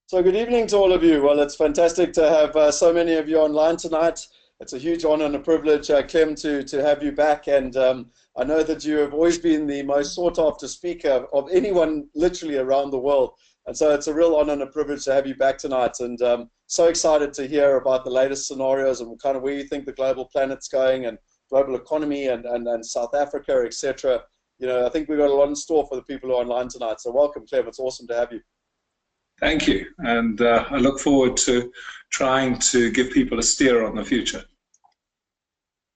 So good evening to all of you. Well, it's fantastic to have so many of you online tonight. It's a huge honor and a privilege, Clem, to have you back. And I know that you have always been the most sought after speaker of anyone literally around the world. And so it's a real honor and a privilege to have you back tonight. And so excited to hear about the latest scenarios and kind of where you think the global planet's going and global economy and South Africa, etc. You know, I think we've got a lot in store for the people who are online tonight. So welcome, Clem. It's awesome to have you. Thank you, and I look forward to trying to give people a steer on the future.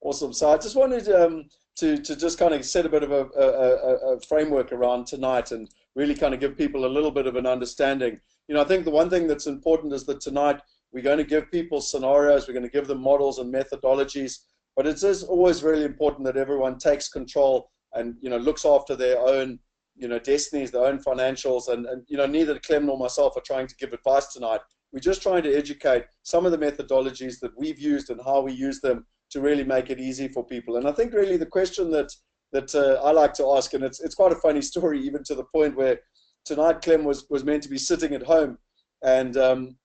Awesome. So I just wanted to just kind of set a bit of a framework around tonight and really kind of give people a little bit of an understanding. You know, I think the one thing that's important is that tonight we're going to give people scenarios, we're going to give them models and methodologies, but it is always really important that everyone takes control and, you know, looks after their own, you know, destinies, their own financials, and you know, neither Clem nor myself are trying to give advice tonight. We're just trying to educate some of the methodologies that we've used and how we use them to really make it easy for people. And I think really the question that I like to ask, and it's quite a funny story, even to the point where tonight Clem was meant to be sitting at home, and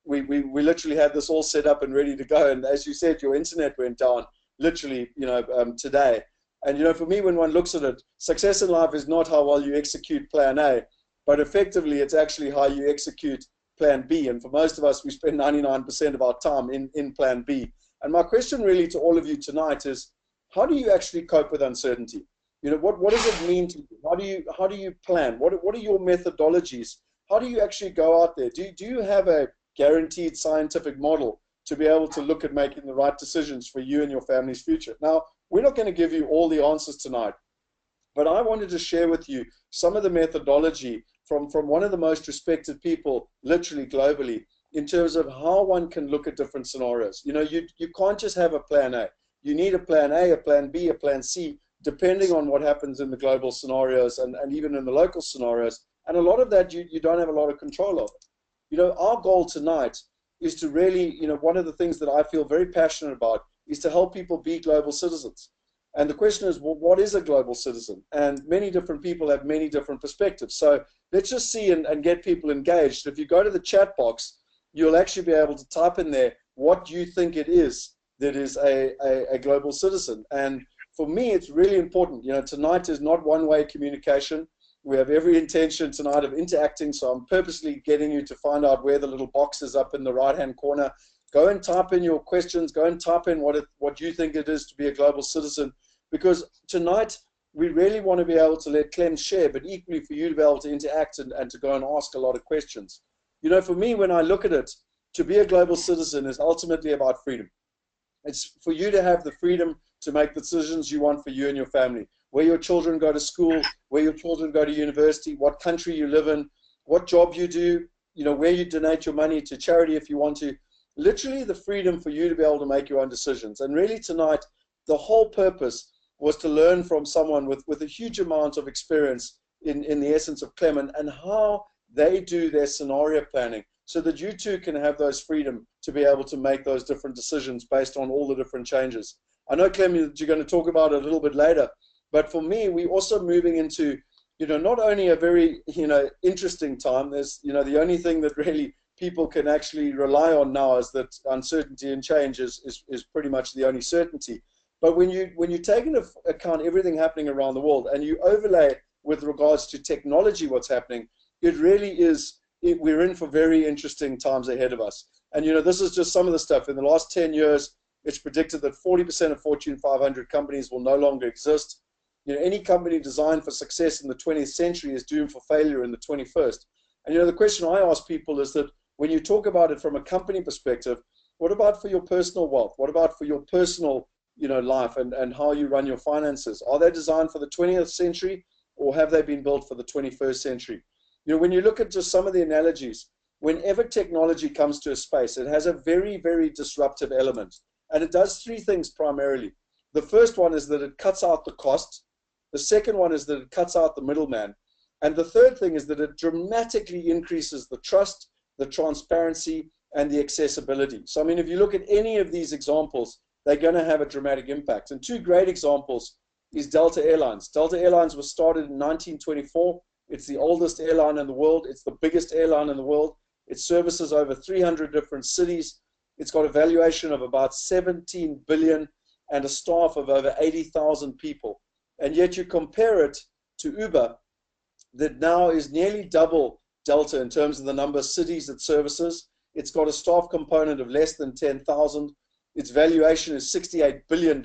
we literally had this all set up and ready to go. And as you said, your internet went down literally, you know, today. And, you know, for me, when one looks at it, success in life is not how well you execute plan A, but effectively it's actually how you execute plan B. And for most of us, we spend 99% of our time in plan B. And my question really to all of you tonight is, how do you actually cope with uncertainty? You know, what does it mean to you? How do you plan? What are your methodologies? How do you actually go out there? Do you have a guaranteed scientific model to be able to look at making the right decisions for you and your family's future? Now, we're not going to give you all the answers tonight, but I wanted to share with you some of the methodology from one of the most respected people, literally globally, in terms of how one can look at different scenarios. You know, you can't just have a plan A. You need a plan A, a plan B, a plan C, depending on what happens in the global scenarios and even in the local scenarios. And a lot of that you don't have a lot of control over. You know, our goal tonight is to really, you know, one of the things that I feel very passionate about is to help people be global citizens. And the question is, well, what is a global citizen? And many different people have many different perspectives. So let's just see and get people engaged. If you go to the chat box, you'll actually be able to type in there what you think it is that is a global citizen. And for me, it's really important. You know, tonight is not one-way communication. We have every intention tonight of interacting, so I'm purposely getting you to find out where the little box is up in the right-hand corner. Go and type in your questions. Go and type in what you think it is to be a global citizen, because tonight we really want to be able to let Clem share, but equally for you to be able to interact and to go and ask a lot of questions. You know, for me, when I look at it, to be a global citizen is ultimately about freedom. It's for you to have the freedom to make the decisions you want for you and your family, where your children go to school, where your children go to university, what country you live in, what job you do, you know, where you donate your money to charity if you want to. Literally the freedom for you to be able to make your own decisions. And really tonight, the whole purpose was to learn from someone with a huge amount of experience in the essence of Clem and how they do their scenario planning, so that you too can have those freedom to be able to make those different decisions based on all the different changes. I know, Clem, you're going to talk about it a little bit later, but for me, we're also moving into, you know, not only a very, you know, interesting time. There's, you know, the only thing that really people can actually rely on now is that uncertainty and change is pretty much the only certainty. But when you take into account everything happening around the world and you overlay with regards to technology what's happening, it really is, we're in for very interesting times ahead of us. And, you know, this is just some of the stuff. In the last 10 years, it's predicted that 40% of Fortune 500 companies will no longer exist. You know, any company designed for success in the 20th century is doomed for failure in the 21st. And, you know, the question I ask people is that when you talk about it from a company perspective, what about for your personal wealth? What about for your personal, you know, life and how you run your finances? Are they designed for the 20th century, or have they been built for the 21st century? You know, when you look at just some of the analogies, whenever technology comes to a space, it has a very, very disruptive element. And it does three things primarily. The first one is that it cuts out the cost. The second one is that it cuts out the middleman. And the third thing is that it dramatically increases the trust, the transparency, and the accessibility. So, I mean, if you look at any of these examples, they're going to have a dramatic impact. And two great examples is Delta Airlines. Delta Airlines was started in 1924. It's the oldest airline in the world. It's the biggest airline in the world. It services over 300 different cities. It's got a valuation of about 17 billion and a staff of over 80,000 people. And yet you compare it to Uber, that now is nearly double Delta in terms of the number of cities it services. It's got a staff component of less than 10,000. Its valuation is $68 billion.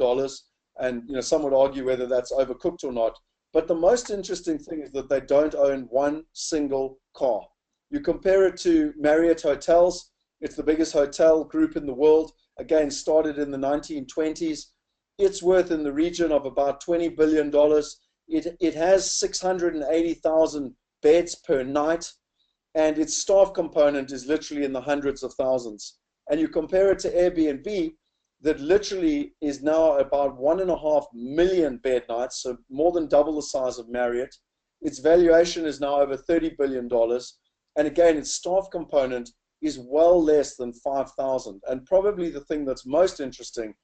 And some would argue whether that's overcooked or not. But the most interesting thing is that they don't own one single car. You compare it to Marriott Hotels. It's the biggest hotel group in the world. Again, started in the 1920s. It's worth in the region of about $20 billion. It has 680,000 beds per night, and its staff component is literally in the hundreds of thousands. And you compare it to Airbnb, that literally is now about 1.5 million bed nights, so more than double the size of Marriott. Its valuation is now over $30 billion. And again, its staff component is well less than 5,000. And probably the thing that's most interesting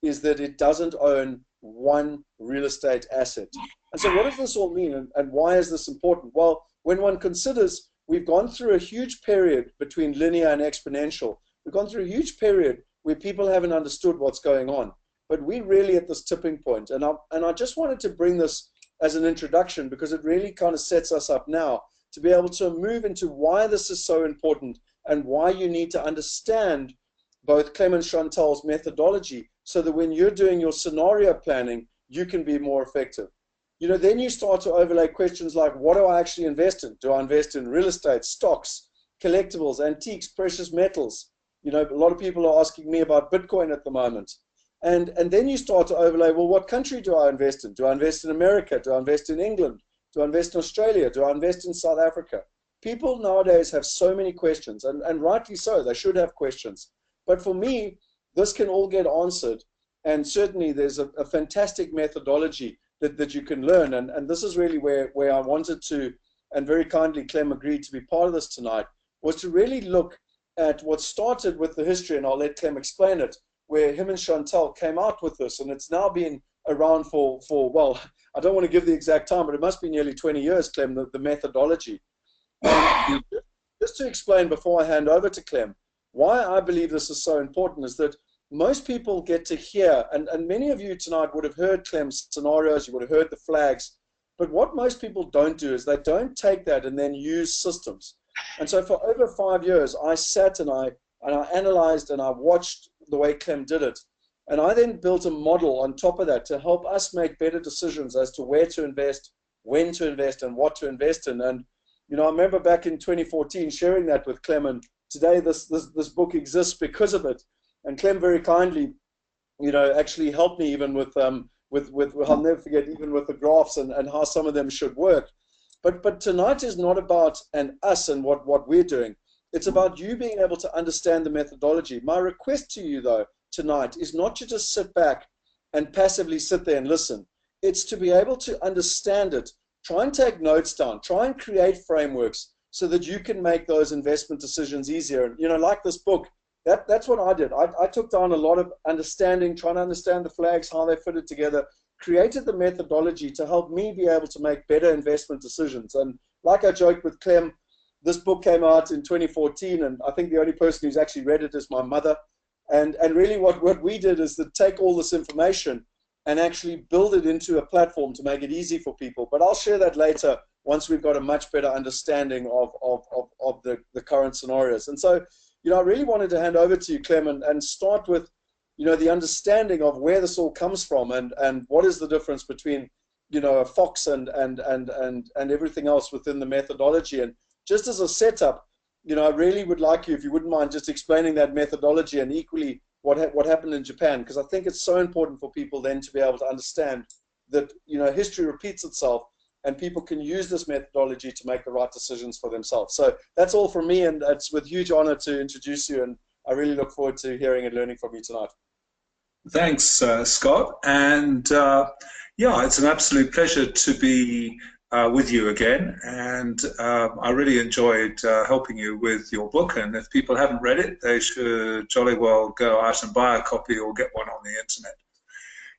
is that it doesn't own one real estate asset. And so what does this all mean, and why is this important? Well, when one considers we've gone through a huge period between linear and exponential, we've gone through a huge period where people haven't understood what's going on. But we're really at this tipping point. And I just wanted to bring this as an introduction because it really kind of sets us up now to be able to move into why this is so important and why you need to understand both Clem and Chantal's methodology so that when you're doing your scenario planning, you can be more effective. Then you start to overlay questions like, what do I actually invest in? Do I invest in real estate, stocks, collectibles, antiques, precious metals? A lot of people are asking me about Bitcoin at the moment. And then you start to overlay, well, what country do I invest in? Do I invest in America? Do I invest in England? Do I invest in Australia? Do I invest in South Africa? People nowadays have so many questions, and rightly so, they should have questions. But for me, this can all get answered. And certainly there's a fantastic methodology that you can learn. And this is really where I wanted to, and very kindly Clem agreed to be part of this tonight, was to really look at what started with the history, and I'll let Clem explain it, where him and Chantal came out with this, and it's now been around for well, I don't want to give the exact time, but it must be nearly 20 years, Clem, the methodology. Just to explain before I hand over to Clem, why I believe this is so important is that most people get to hear, and many of you tonight would have heard Clem's scenarios, you would have heard the flags, but what most people don't do is they don't take that and then use systems. And so for over 5 years, I sat and I analyzed and I watched the way Clem did it. And I then built a model on top of that to help us make better decisions as to where to invest, when to invest, and what to invest in. And, I remember back in 2014 sharing that with Clem, and today this book exists because of it. And Clem very kindly, actually helped me even with I'll never forget, even with the graphs and how some of them should work. But tonight is not about us and what we're doing. It's about you being able to understand the methodology. My request to you, though, tonight is not to just sit back and passively sit there and listen. It's to be able to understand it, try and take notes down, try and create frameworks so that you can make those investment decisions easier. And, like this book, that's what I did. I took down a lot of understanding, trying to understand the flags, how they fitted together, created the methodology to help me be able to make better investment decisions. And like I joked with Clem, this book came out in 2014, and I think the only person who's actually read it is my mother. And really what we did is to take all this information and actually build it into a platform to make it easy for people. But I'll share that later once we've got a much better understanding of the current scenarios. And so, I really wanted to hand over to you, Clem, and start with the understanding of where this all comes from and what is the difference between, a fox and everything else within the methodology. And just as a setup, I really would like you, if you wouldn't mind, just explaining that methodology and equally what happened in Japan, because I think it's so important for people then to be able to understand that, history repeats itself and people can use this methodology to make the right decisions for themselves. So that's all from me, and it's with huge honor to introduce you, and I really look forward to hearing and learning from you tonight. Thanks, Scott. And yeah, it's an absolute pleasure to be with you again. And I really enjoyed helping you with your book. And if people haven't read it, they should jolly well go out and buy a copy or get one on the internet.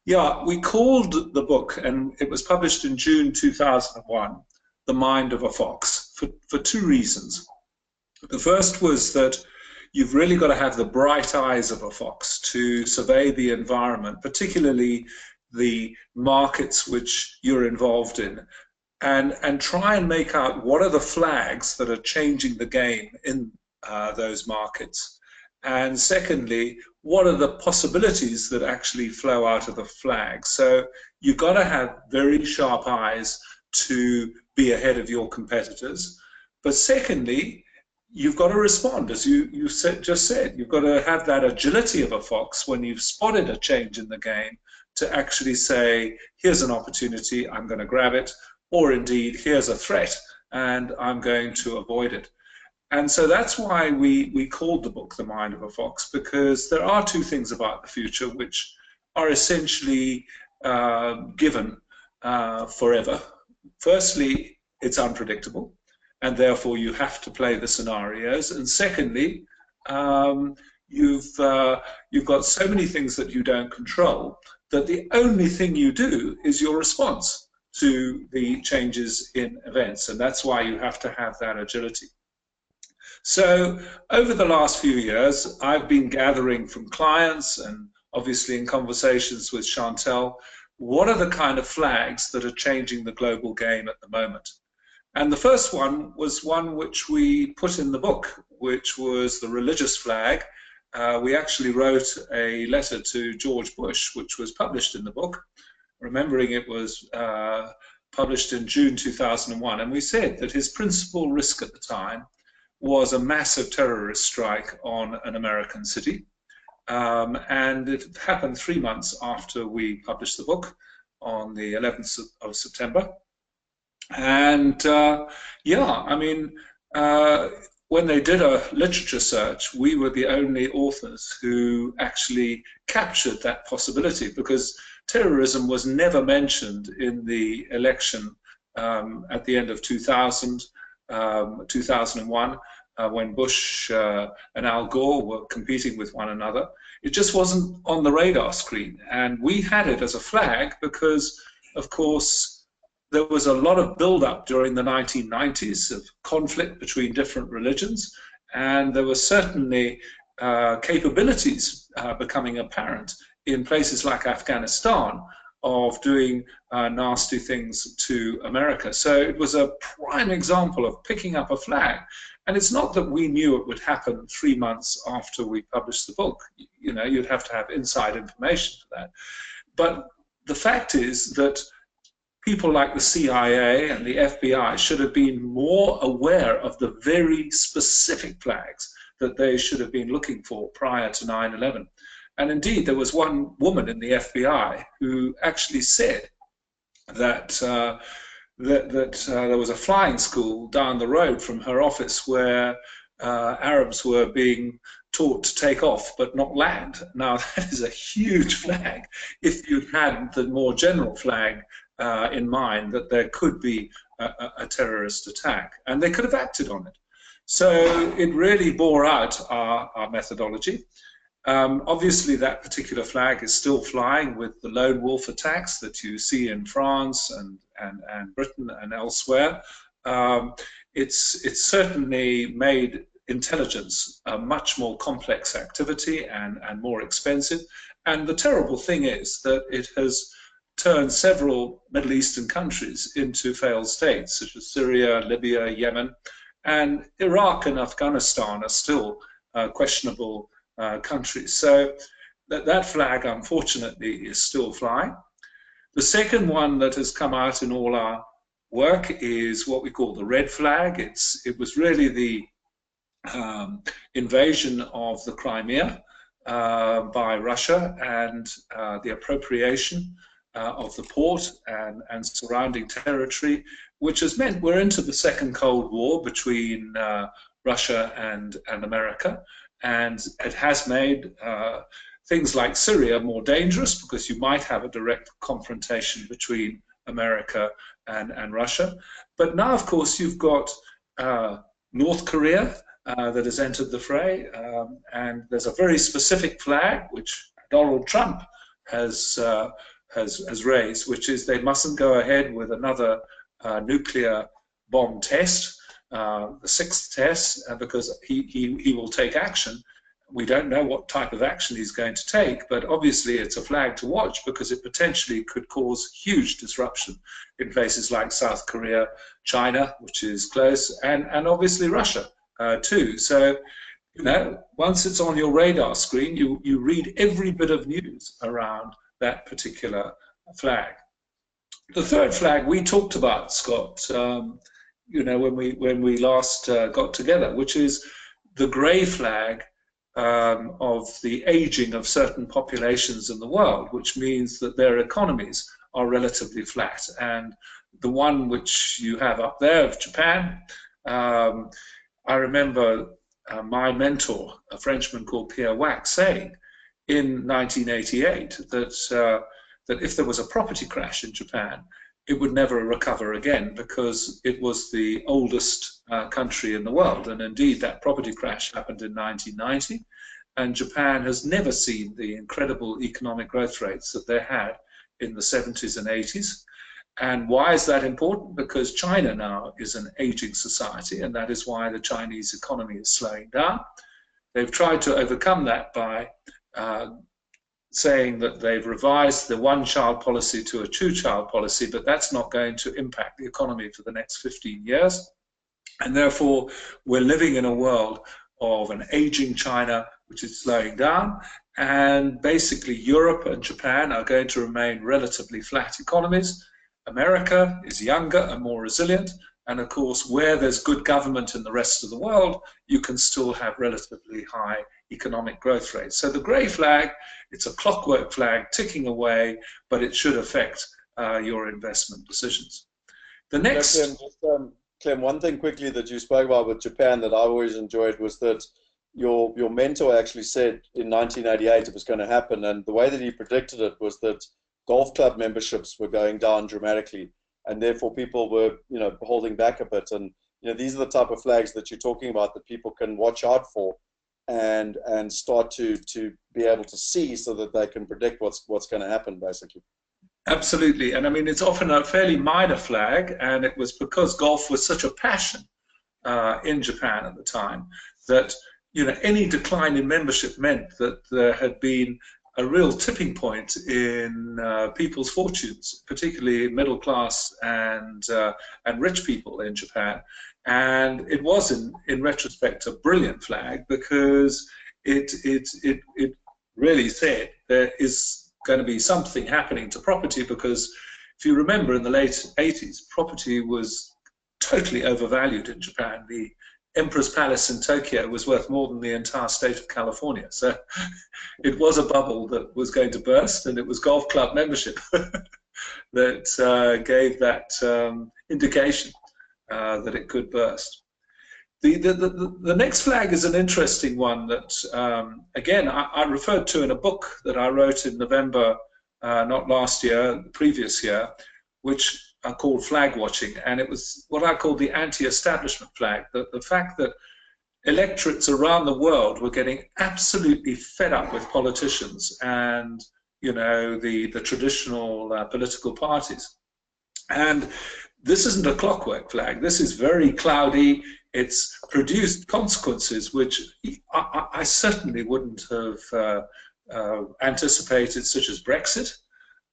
Yeah, we called the book, and it was published in June 2001, The Mind of a Fox, for two reasons. The first was that you've really got to have the bright eyes of a fox to survey the environment, particularly the markets which you're involved in, and try and make out what are the flags that are changing the game in those markets. And secondly, what are the possibilities that actually flow out of the flag? So you've got to have very sharp eyes to be ahead of your competitors. But secondly, you've got to respond, as you just said. You've got to have that agility of a fox when you've spotted a change in the game to actually say, here's an opportunity, I'm going to grab it, or indeed, here's a threat, and I'm going to avoid it. And so that's why we called the book The Mind of a Fox, because there are two things about the future which are essentially given forever. Firstly, it's unpredictable, and therefore you have to play the scenarios. And secondly, you've got so many things that you don't control that the only thing you do is your response to the changes in events, and that's why you have to have that agility. So over the last few years, I've been gathering from clients and obviously in conversations with Chantel, what are the kind of flags that are changing the global game at the moment? And the first one was one which we put in the book, which was the religious flag. We actually wrote a letter to George Bush, which was published in the book, remembering it was published in June 2001. And we said that his principal risk at the time was a massive terrorist strike on an American city. And it happened 3 months after we published the book on the 11th of September. And yeah, I mean, when they did a literature search, we were the only authors who actually captured that possibility, because terrorism was never mentioned in the election at the end of 2000, 2001, when Bush and Al Gore were competing with one another. It just wasn't on the radar screen. And we had it as a flag because, of course, there was a lot of build-up during the 1990s of conflict between different religions, and there were certainly capabilities becoming apparent in places like Afghanistan of doing nasty things to America. So it was a prime example of picking up a flag. And it's not that we knew it would happen 3 months after we published the book. You know, you'd have to have inside information for that. But the fact is that people like the CIA and the FBI should have been more aware of the very specific flags that they should have been looking for prior to 9/11. And indeed, there was one woman in the FBI who actually said that there was a flying school down the road from her office where Arabs were being taught to take off but not land. Now, that is a huge flag if you'd had the more general flag in mind that there could be a terrorist attack, and they could have acted on it. So it really bore out our methodology. Obviously, that particular flag is still flying with the lone wolf attacks that you see in France and Britain and elsewhere. It's certainly made intelligence a much more complex activity and more expensive. And the terrible thing is that it has turned several Middle Eastern countries into failed states, such as Syria, Libya, Yemen, and Iraq and Afghanistan are still questionable countries. So that flag, unfortunately, is still flying. The second one that has come out in all our work is what we call the red flag. It was really the invasion of the Crimea by Russia and the appropriation of the port and surrounding territory, which has meant we're into the second Cold War between Russia and America. And it has made things like Syria more dangerous because you might have a direct confrontation between America and Russia. But now, of course, you've got North Korea that has entered the fray, and there's a very specific flag which Donald Trump has raised, which is they mustn't go ahead with another nuclear bomb test. the sixth test, because he will take action. We don't know what type of action he's going to take, but obviously it's a flag to watch because it potentially could cause huge disruption in places like South Korea, China, which is close, and obviously Russia too. So, you know, once it's on your radar screen, you read every bit of news around that particular flag. The third flag we talked about, Scott, you know, when we last got together, which is the grey flag of the aging of certain populations in the world, which means that their economies are relatively flat. And the one which you have up there of Japan, I remember my mentor, a Frenchman called Kpmg, saying in 1988 that if there was a property crash in Japan, it would never recover again because it was the oldest country in the world. And indeed, that property crash happened in 1990, and Japan has never seen the incredible economic growth rates that they had in the 70s and 80s. And why is that important? Because China now is an aging society, and that is why the Chinese economy is slowing down. They've tried to overcome that by saying that they've revised the one-child policy to a two-child policy, but that's not going to impact the economy for the next 15 years. And therefore, we're living in a world of an aging China, which is slowing down, and basically Europe and Japan are going to remain relatively flat economies. America is younger and more resilient, and of course, where there's good government in the rest of the world, you can still have relatively high economic growth rates. So the grey flag, it's a clockwork flag ticking away, but it should affect your investment decisions. The next... Clem, one thing quickly that you spoke about with Japan that I always enjoyed was that your mentor actually said in 1988 it was going to happen, and the way that he predicted it was that golf club memberships were going down dramatically, and therefore people were, you know, holding back a bit. And you know, these are the type of flags that you're talking about that people can watch out for and start to be able to see so that they can predict what's going to happen, basically. Absolutely, and I mean, it's often a fairly minor flag, and it was because golf was such a passion in Japan at the time that, you know, any decline in membership meant that there had been a real tipping point in people's fortunes, particularly middle class and rich people in Japan. And it was, in retrospect, a brilliant flag because it really said there is going to be something happening to property, because if you remember in the late 80s, property was totally overvalued in Japan. The Emperor's Palace in Tokyo was worth more than the entire state of California. So it was a bubble that was going to burst, and it was golf club membership that gave that indication that it could burst. The next flag is an interesting one that, again, I referred to in a book that I wrote in November, not last year, the previous year, which I called flag watching, and it was what I called the anti-establishment flag, the fact that electorates around the world were getting absolutely fed up with politicians and, you know, the traditional political parties. And this isn't a clockwork flag. This is very cloudy. It's produced consequences which I certainly wouldn't have anticipated, such as Brexit.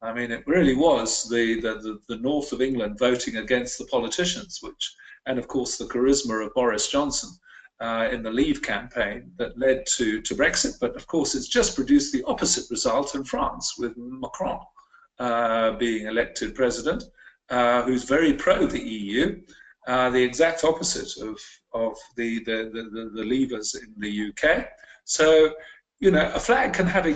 I mean, it really was the north of England voting against the politicians, and of course the charisma of Boris Johnson in the Leave campaign that led to Brexit. But of course, it's just produced the opposite result in France with Macron being elected president, who's very pro the EU. The exact opposite of the Leavers in the UK. So, you know, a flag can have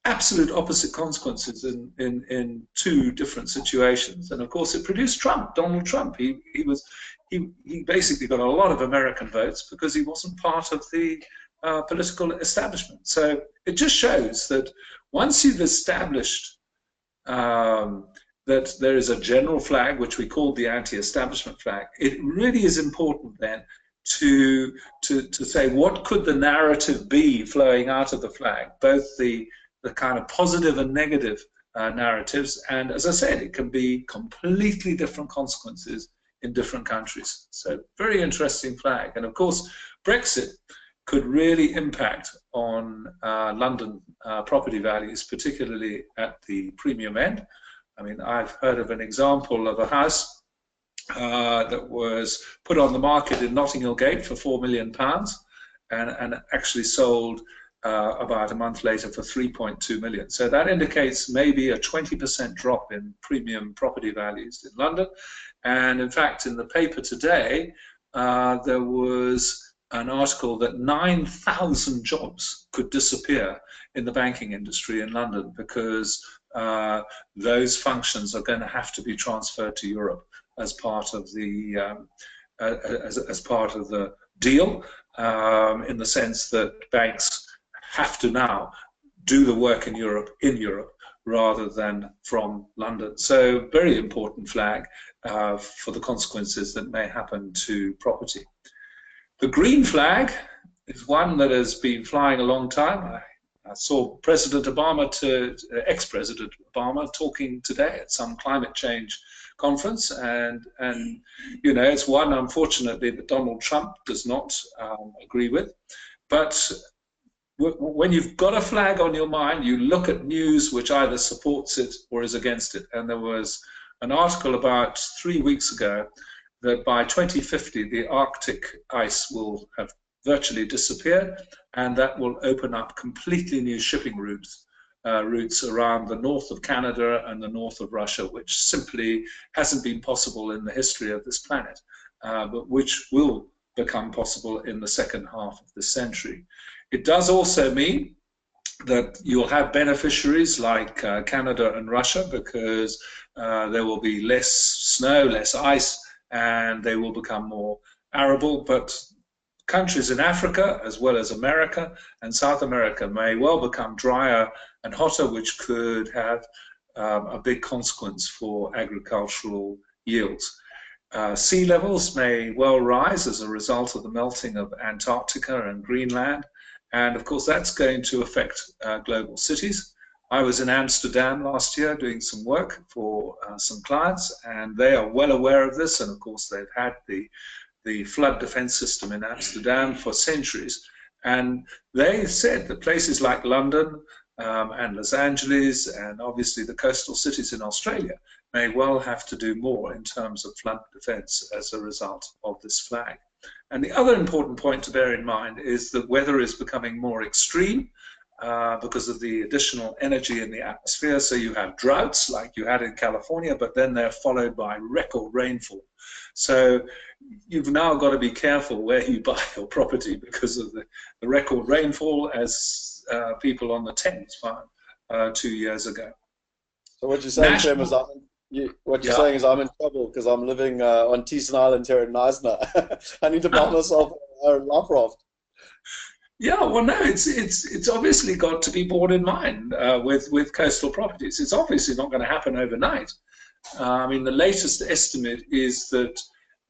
absolute opposite consequences in two different situations. And of course, it produced Trump, Donald Trump. He basically got a lot of American votes because he wasn't part of the political establishment. So it just shows that once you've established that there is a general flag, which we call the anti-establishment flag, it really is important then to say what could the narrative be flowing out of the flag, both the kind of positive and negative narratives. And as I said, it can be completely different consequences in different countries. So very interesting flag. And of course, Brexit could really impact on London property values, particularly at the premium end. I mean, I've heard of an example of a house that was put on the market in Notting Hill Gate for £4 million and actually sold about a month later for 3.2 million. So that indicates maybe a 20% drop in premium property values in London. And in fact, in the paper today, there was an article that 9,000 jobs could disappear in the banking industry in London because those functions are going to have to be transferred to Europe as part of the as part of the deal, in the sense that banks have to now do the work in Europe rather than from London. So very important flag for the consequences that may happen to property. The green flag is one that has been flying a long time. I saw President Obama to ex-President Obama talking today at some climate change conference, and you know, it's one, unfortunately, that Donald Trump does not agree with. But when you've got a flag on your mind, you look at news which either supports it or is against it. And there was an article about 3 weeks ago that by 2050 the Arctic ice will have virtually disappeared, and that will open up completely new shipping routes around the north of Canada and the north of Russia, which simply hasn't been possible in the history of this planet, but which will become possible in the second half of this century. It does also mean that you'll have beneficiaries like Canada and Russia, because there will be less snow, less ice, and they will become more arable. But countries in Africa, as well as America and South America, may well become drier and hotter, which could have a big consequence for agricultural yields. Sea levels may well rise as a result of the melting of Antarctica and Greenland, and of course that's going to affect global cities. I was in Amsterdam last year doing some work for some clients, and they are well aware of this, and of course they've had the flood defense system in Amsterdam for centuries, and they said that places like London and Los Angeles and obviously the coastal cities in Australia may well have to do more in terms of flood defense as a result of this flag. And the other important point to bear in mind is that weather is becoming more extreme because of the additional energy in the atmosphere. So you have droughts like you had in California, but then they're followed by record rainfall. So you've now got to be careful where you buy your property because of the record rainfall, as people on the Thames found 2 years ago. So what you're saying, Clem, is saying is I'm in trouble because I'm living on Teeson Island here in Knysna. I need to buy myself a life raft. Yeah, well, no, it's obviously got to be borne in mind with coastal properties. It's obviously not going to happen overnight. I mean, the latest estimate is that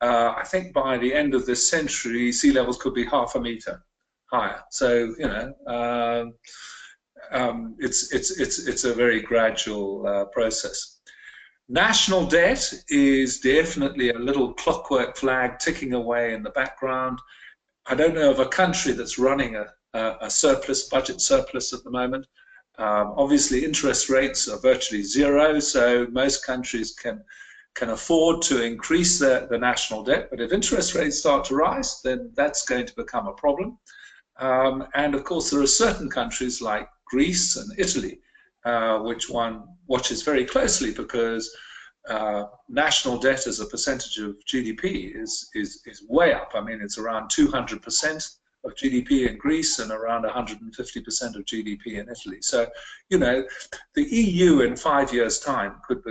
I think by the end of this century, sea levels could be 0.5 meter higher. So you know, it's a very gradual process. National debt is definitely a little clockwork flag ticking away in the background. I don't know of a country that's running a surplus, budget surplus at the moment. Obviously, interest rates are virtually zero, so most countries can afford to increase the national debt. But if interest rates start to rise, then that's going to become a problem. And of course, there are certain countries like Greece and Italy, which one watches very closely because national debt as a percentage of GDP is way up. I mean, it's around 200% of GDP in Greece and around 150% of GDP in Italy. So, you know, the EU in 5 years' time could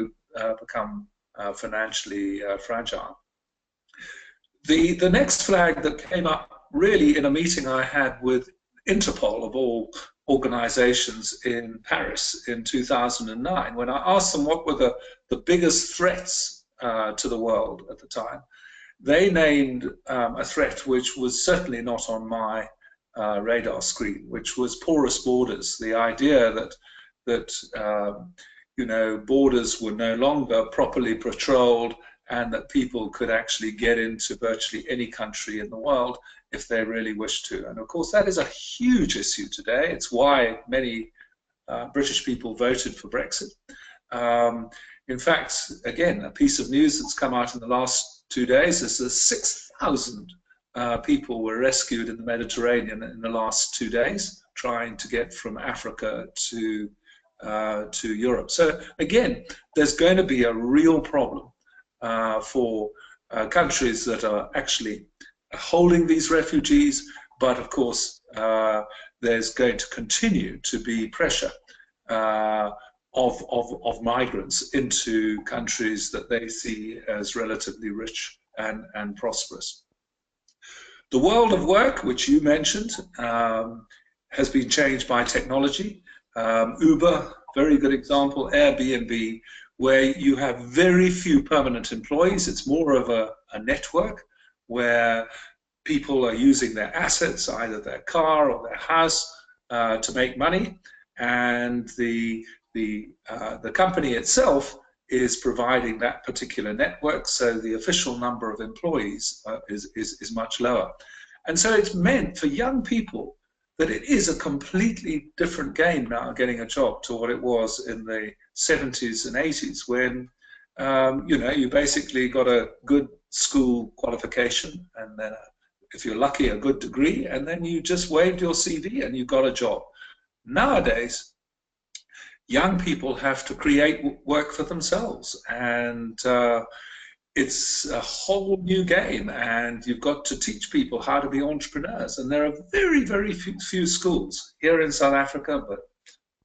become financially fragile. The next flag that came up really in a meeting I had with Interpol, of all organizations, in Paris in 2009, when I asked them what were the biggest threats to the world at the time. They named a threat which was certainly not on my radar screen, which was porous borders. The idea that you know, borders were no longer properly patrolled and that people could actually get into virtually any country in the world if they really wish to. And of course, that is a huge issue today. It's why many British people voted for Brexit. In fact, again, a piece of news that's come out in the last 2 days is that 6,000 people were rescued in the Mediterranean in the last 2 days, trying to get from Africa to Europe. So again, there's going to be a real problem for countries that are actually holding these refugees, but of course there's going to continue to be pressure of migrants into countries that they see as relatively rich and prosperous. The world of work, which you mentioned, has been changed by technology. Uber, very good example, Airbnb, where you have very few permanent employees. It's more of a network where people are using their assets, either their car or their house, to make money, and the company itself is providing that particular network, so the official number of employees is much lower. And so it's meant for young people that it is a completely different game now getting a job to what it was in the 70s and 80s, when you know, you basically got a good school qualification, and then if you're lucky, a good degree, and then you just waved your CV and you got a job. Nowadays, young people have to create work for themselves, and it's a whole new game, and you've got to teach people how to be entrepreneurs. And there are very, very few schools here in South Africa, but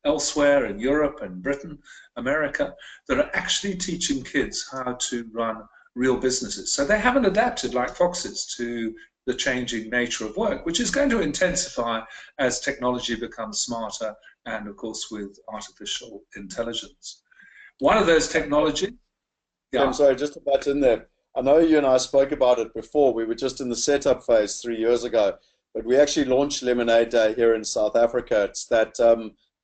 elsewhere in Europe and Britain, America, that are actually teaching kids how to run real businesses. So they haven't adapted like foxes to the changing nature of work, which is going to intensify as technology becomes smarter, and of course with artificial intelligence. One of those technologies... Yeah. I'm sorry, just to butt in there. I know you and I spoke about it before. We were just in the setup phase 3 years ago, but we actually launched Lemonade Day here in South Africa. It's that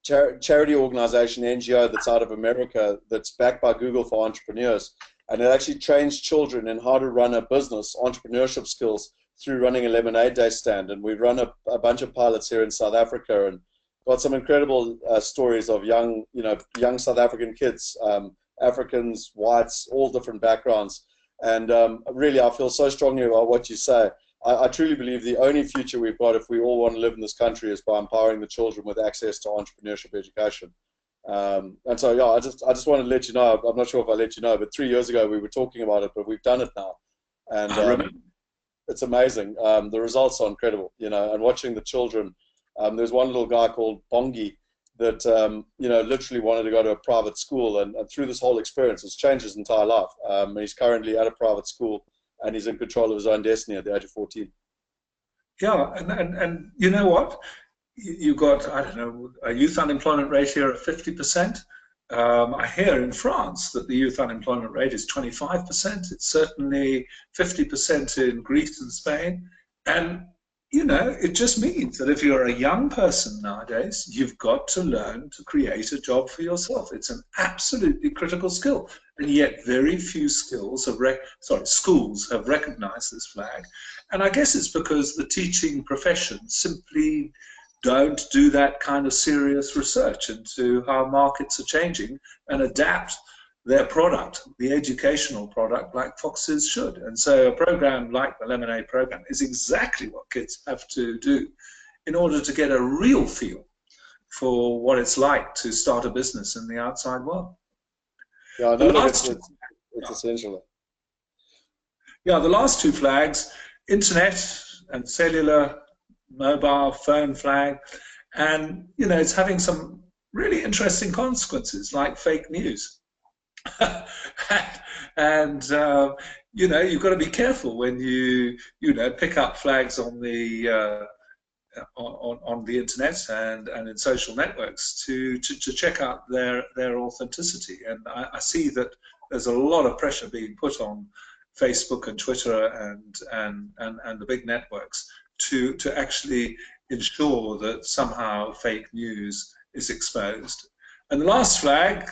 charity organization, NGO, that's out of America, that's backed by Google for Entrepreneurs. And it actually trains children in how to run a business, entrepreneurship skills, through running a Lemonade Day stand. And we've run a bunch of pilots here in South Africa, and got some incredible stories of young South African kids, Africans, whites, all different backgrounds. And really, I feel so strongly about what you say. I truly believe the only future we've got, if we all want to live in this country, is by empowering the children with access to entrepreneurship education. And so, yeah, I just wanted to let you know. I'm not sure if I let you know, but 3 years ago we were talking about it, but we've done it now, and it's amazing. The results are incredible, you know. And watching the children, there's one little guy called Bongi that you know, literally wanted to go to a private school, and through this whole experience, it's changed his entire life. He's currently at a private school, and he's in control of his own destiny at the age of 14. Yeah, and you know what? You've got, I don't know, a youth unemployment rate here of 50%. I hear in France that the youth unemployment rate is 25%. It's certainly 50% in Greece and Spain. And, you know, it just means that if you're a young person nowadays, you've got to learn to create a job for yourself. It's an absolutely critical skill. And yet very few schools have recognized this flag. And I guess it's because the teaching profession simply don't do that kind of serious research into how markets are changing and adapt their product, the educational product, like foxes should. And so a program like the Lemonade program is exactly what kids have to do in order to get a real feel for what it's like to start a business in the outside world. Yeah, I know it's essential. Yeah, the last two flags, internet and cellular mobile phone flag, and you know, it's having some really interesting consequences like fake news. And you know, you've got to be careful when you pick up flags on the internet and in social networks to check out their authenticity. And I see that there's a lot of pressure being put on Facebook and Twitter and the big networks to actually ensure that somehow fake news is exposed. And the last flag,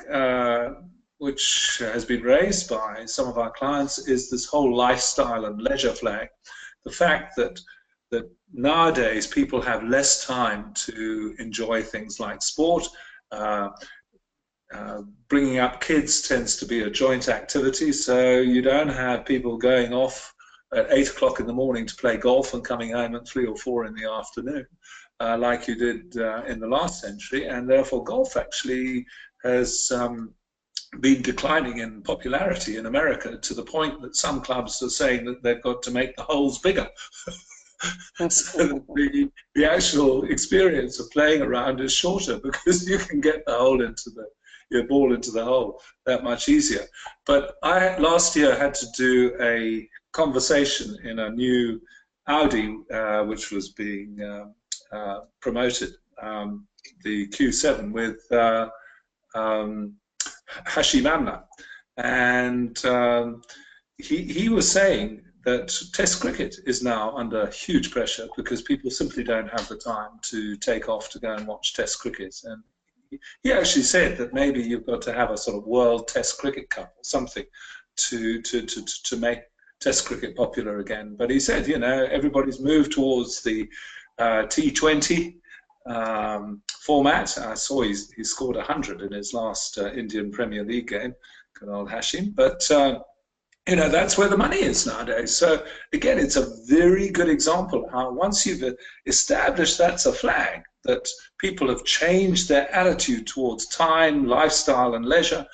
which has been raised by some of our clients, is this whole lifestyle and leisure flag. The fact that nowadays people have less time to enjoy things like sport. Bringing up kids tends to be a joint activity, so you don't have people going off at 8 o'clock in the morning to play golf and coming home at 3 or 4 in the afternoon, like you did in the last century, and therefore golf actually has been declining in popularity in America, to the point that some clubs are saying that they've got to make the holes bigger. So the actual experience of playing around is shorter, because you can get the hole into your ball into the hole that much easier. But I last year had to do a conversation in a new Audi which was being promoted, the Q7, with Hashim Amla, and he was saying that Test cricket is now under huge pressure because people simply don't have the time to take off to go and watch Test cricket. And he actually said that maybe you've got to have a sort of World Test Cricket Cup or something to make Test cricket popular again. But he said, you know, everybody's moved towards the T20 format. I saw he scored 100 in his last Indian Premier League game, good old Hashim. But you know, that's where the money is nowadays. So again, it's a very good example how once you've established that's a flag, that people have changed their attitude towards time, lifestyle, and leisure,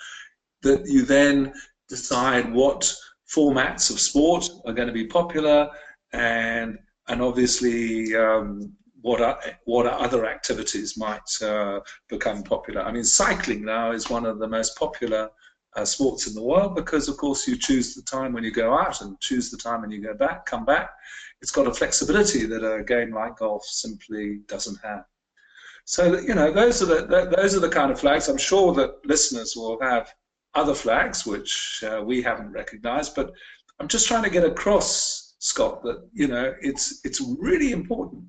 that you then decide what formats of sport are going to be popular, and obviously what other activities might become popular. I mean, cycling now is one of the most popular sports in the world, because of course you choose the time when you go out and choose the time when you come back. It's got a flexibility that a game like golf simply doesn't have. So, you know, those are the kind of flags. I'm sure that listeners will have other flags which we haven't recognized, but I'm just trying to get across, Scott, that, you know, it's really important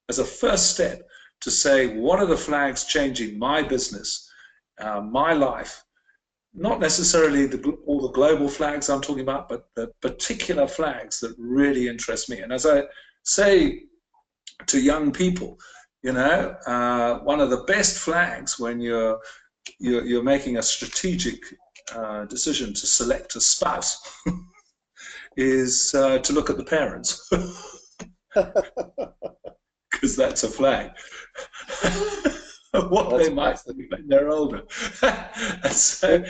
as a first step to say, what are the flags changing my business, my life? Not necessarily all the global flags I'm talking about, but the particular flags that really interest me. And as I say to young people, you know, one of the best flags when you're making a strategic decision to select a spouse is to look at the parents, because that's a flag. What that's they might be when they're older. And so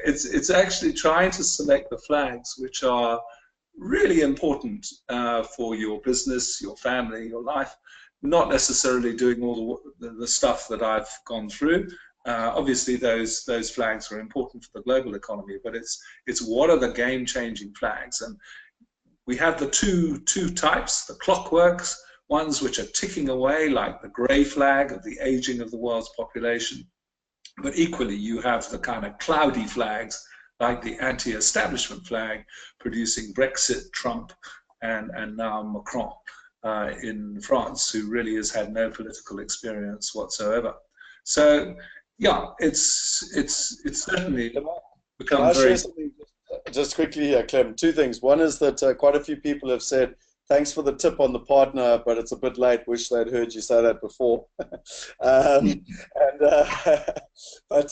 it's actually trying to select the flags which are really important for your business, your family, your life, not necessarily doing all the stuff that I've gone through. Obviously those flags are important for the global economy, but it's what are the game-changing flags. And we have the two types, the clockworks, ones which are ticking away, like the grey flag of the aging of the world's population. But equally, you have the kind of cloudy flags, like the anti-establishment flag, producing Brexit, Trump, and now Macron in France, who really has had no political experience whatsoever. So, yeah, it's certainly become very... Just quickly here, Clem, two things. One is that quite a few people have said, thanks for the tip on the partner, but it's a bit late. Wish they'd heard you say that before. But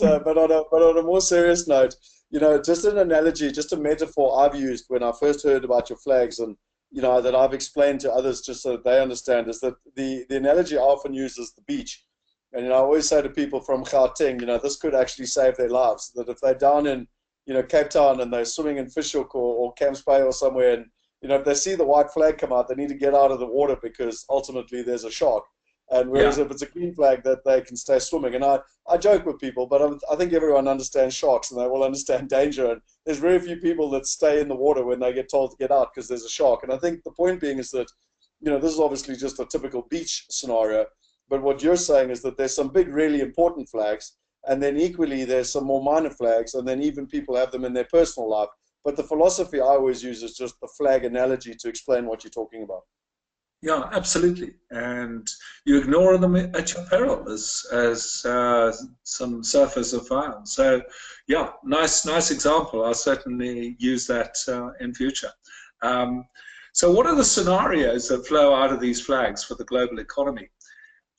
on a more serious note, you know, just an analogy, just a metaphor I've used when I first heard about your flags, and you know that I've explained to others just so that they understand, is that the analogy I often use is the beach. And you know, I always say to people from Gauteng, you know, this could actually save their lives. That if they're down in, you know, Cape Town and they're swimming in Fishhook or Camps Bay or somewhere, and you know, if they see the white flag come out, they need to get out of the water because ultimately there's a shark. And whereas if it's a green flag, that they can stay swimming. And I joke with people, but I think everyone understands sharks and they will understand danger. And there's very few people that stay in the water when they get told to get out because there's a shark. And I think the point being is that, you know, this is obviously just a typical beach scenario. But what you're saying is that there's some big, really important flags. And then equally, there's some more minor flags. And then even people have them in their personal life. But the philosophy I always use is just the flag analogy to explain what you're talking about. Yeah, absolutely. And you ignore them at your peril, as some surfers have found. So, yeah, nice example. I'll certainly use that in future. Um, so, what are the scenarios that flow out of these flags for the global economy?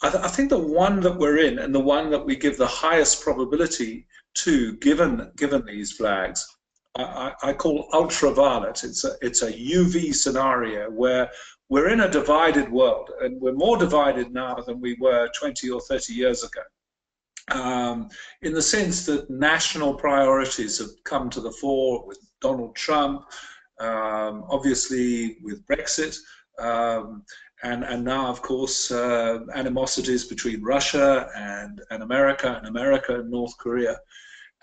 I think the one that we're in, and the one that we give the highest probability to, given these flags, I call ultraviolet. It's a UV scenario where we're in a divided world, and we're more divided now than we were 20 or 30 years ago. In the sense that national priorities have come to the fore with Donald Trump, obviously with Brexit, and now, of course, animosities between Russia and America and North Korea.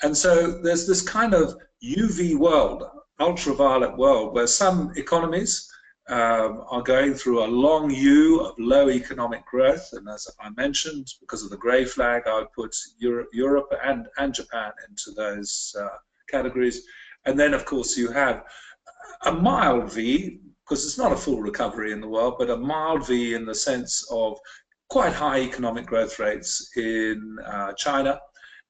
And so there's this kind of UV world, ultraviolet world, where some economies are going through a long U of low economic growth. And as I mentioned, because of the grey flag, I would put Europe and Japan into those categories. And then, of course, you have a mild V, because it's not a full recovery in the world, but a mild V in the sense of quite high economic growth rates in China.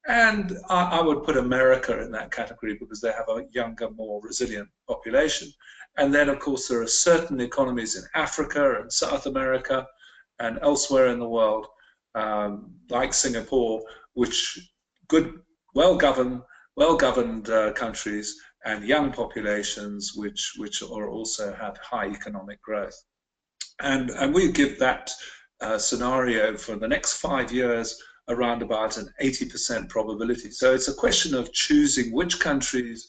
And I would put America in that category because they have a younger, more resilient population. And then, of course, there are certain economies in Africa and South America and elsewhere in the world, like Singapore, which well-governed countries and young populations which are also have high economic growth. And we give that scenario for the next 5 years around about an 80% probability. So it's a question of choosing which countries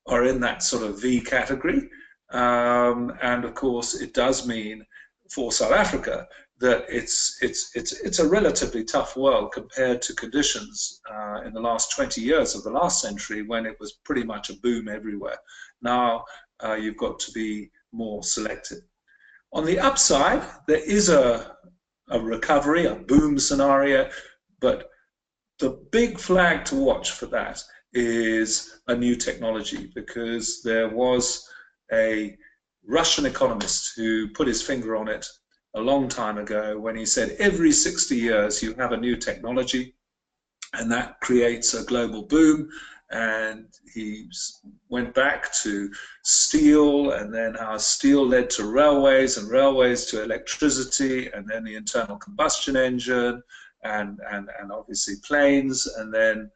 are in that sort of V category. And of course, it does mean for South Africa that it's a relatively tough world compared to conditions in the last 20 years of the last century, when it was pretty much a boom everywhere. Now you've got to be more selective. On the upside, there is a recovery, a boom scenario, but the big flag to watch for that is a new technology, because there was a Russian economist who put his finger on it a long time ago when he said every 60 years you have a new technology and that creates a global boom. And he went back to steel, and then how steel led to railways, and railways to electricity, and then the internal combustion engine, and obviously planes, and then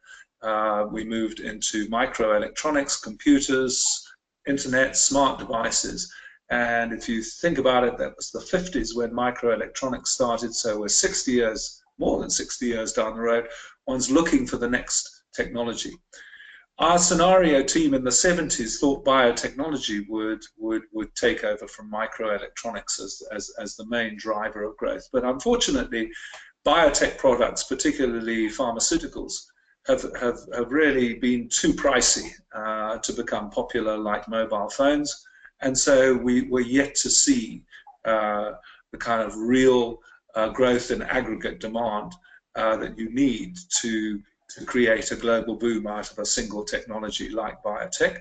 we moved into microelectronics, computers, internet, smart devices. And if you think about it, that was the 50s when microelectronics started, so we're 60 years, more than 60 years down the road. One's looking for the next technology. Our scenario team in the 70s thought biotechnology would take over from microelectronics as the main driver of growth. But unfortunately, biotech products, particularly pharmaceuticals, have really been too pricey to become popular like mobile phones. And so we're yet to see the kind of real growth in aggregate demand that you need to create a global boom out of a single technology like biotech.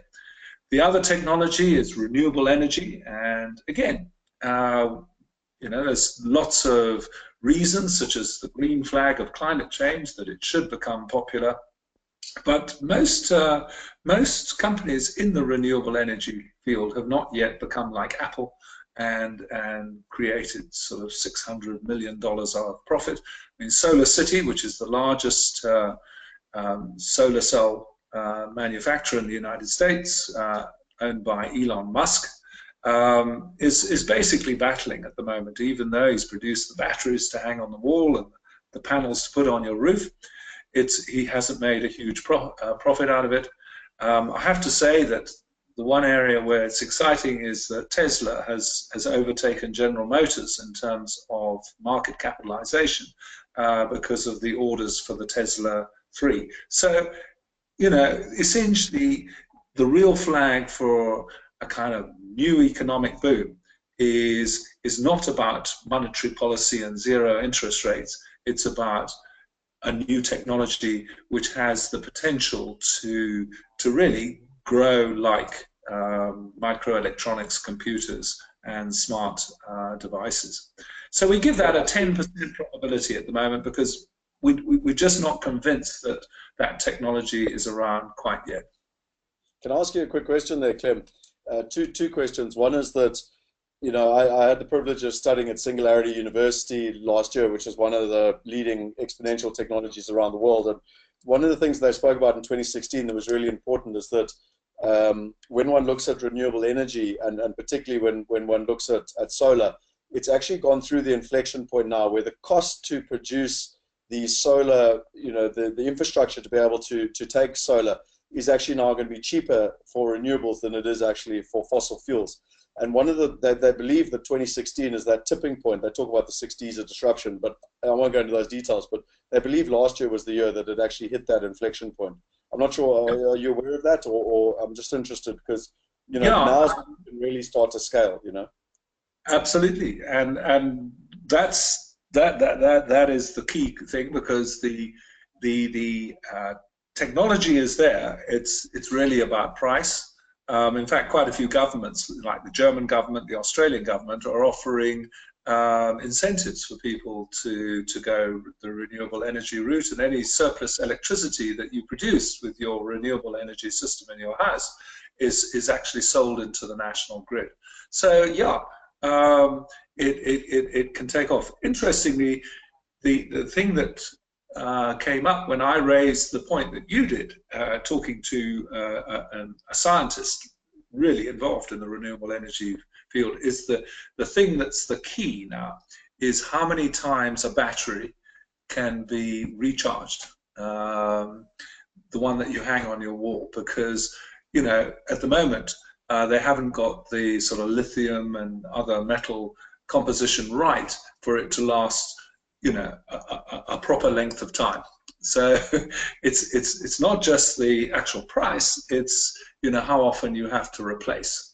The other technology is renewable energy, and again, there's lots of reasons, such as the green flag of climate change, that it should become popular. But most companies in the renewable energy field have not yet become like Apple and created sort of $600 million of profit. I mean, Solar City, which is the largest solar cell manufacturer in the United States, owned by Elon Musk, is basically battling at the moment. Even though he's produced the batteries to hang on the wall and the panels to put on your roof, he hasn't made a huge profit out of it. I have to say that the one area where it's exciting is that Tesla has overtaken General Motors in terms of market capitalization because of the orders for the Tesla 3. So, essentially, the real flag for a kind of new economic boom is not about monetary policy and zero interest rates. It's about a new technology which has the potential to really grow like microelectronics, computers, and smart devices. So we give that a 10% probability at the moment because we're just not convinced that that technology is around quite yet. Can I ask you a quick question there, Clem? Two questions. One is that, you know, I had the privilege of studying at Singularity University last year, which is one of the leading exponential technologies around the world. And one of the things they spoke about in 2016 that was really important is that when one looks at renewable energy, and particularly when one looks at solar, it's actually gone through the inflection point now where the cost to produce the solar, you know, the infrastructure to be able to take solar is actually now going to be cheaper for renewables than it is actually for fossil fuels. And one of they believe that 2016 is that tipping point. They talk about the 60s of disruption, but I won't go into those details, but they believe last year was the year that it actually hit that inflection point. I'm not sure, are you aware of that, or I'm just interested because, you know, now is when you can really start to scale, you know? Absolutely, and that's that is the key thing, because the technology is there. It's really about price. In fact, quite a few governments, like the German government, the Australian government, are offering incentives for people to go the renewable energy route, and any surplus electricity that you produce with your renewable energy system in your house is actually sold into the national grid. So yeah, it can take off. Interestingly, the thing that came up when I raised the point that you did, talking to a scientist really involved in the renewable energy field, is the thing that's the key now is how many times a battery can be recharged, the one that you hang on your wall, because, you know, at the moment they haven't got the sort of lithium and other metal composition right for it to last, you know, a proper length of time. So it's not just the actual price, it's, you know, how often you have to replace.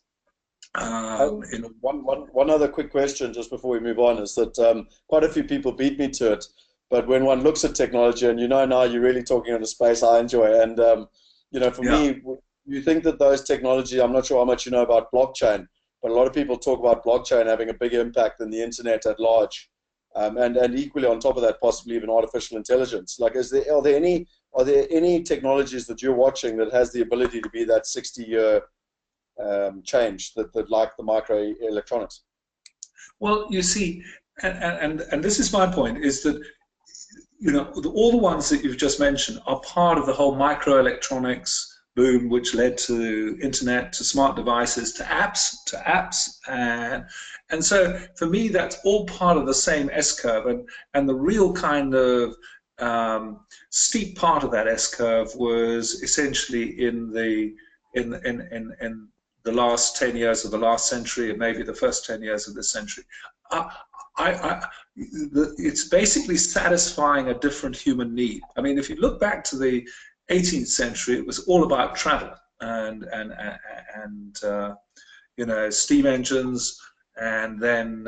One other quick question just before we move on is that quite a few people beat me to it, but when one looks at technology, and you know now you're really talking in a space I enjoy, and you know, for me, you think that those technology, I'm not sure how much you know about blockchain, but a lot of people talk about blockchain having a bigger impact than the internet at large. And equally on top of that, possibly even artificial intelligence. Like, are there any technologies that you're watching that has the ability to be that 60-year change that like the microelectronics? Well, you see, and this is my point, is that, you know, all the ones that you've just mentioned are part of the whole microelectronics boom, which led to internet, to smart devices, to apps, and so for me that's all part of the same S-curve, and the real kind of steep part of that S-curve was essentially in the last 10 years of the last century, and maybe the first 10 years of this century. It's basically satisfying a different human need. I mean, if you look back to the 18th century, it was all about travel and you know, steam engines, and then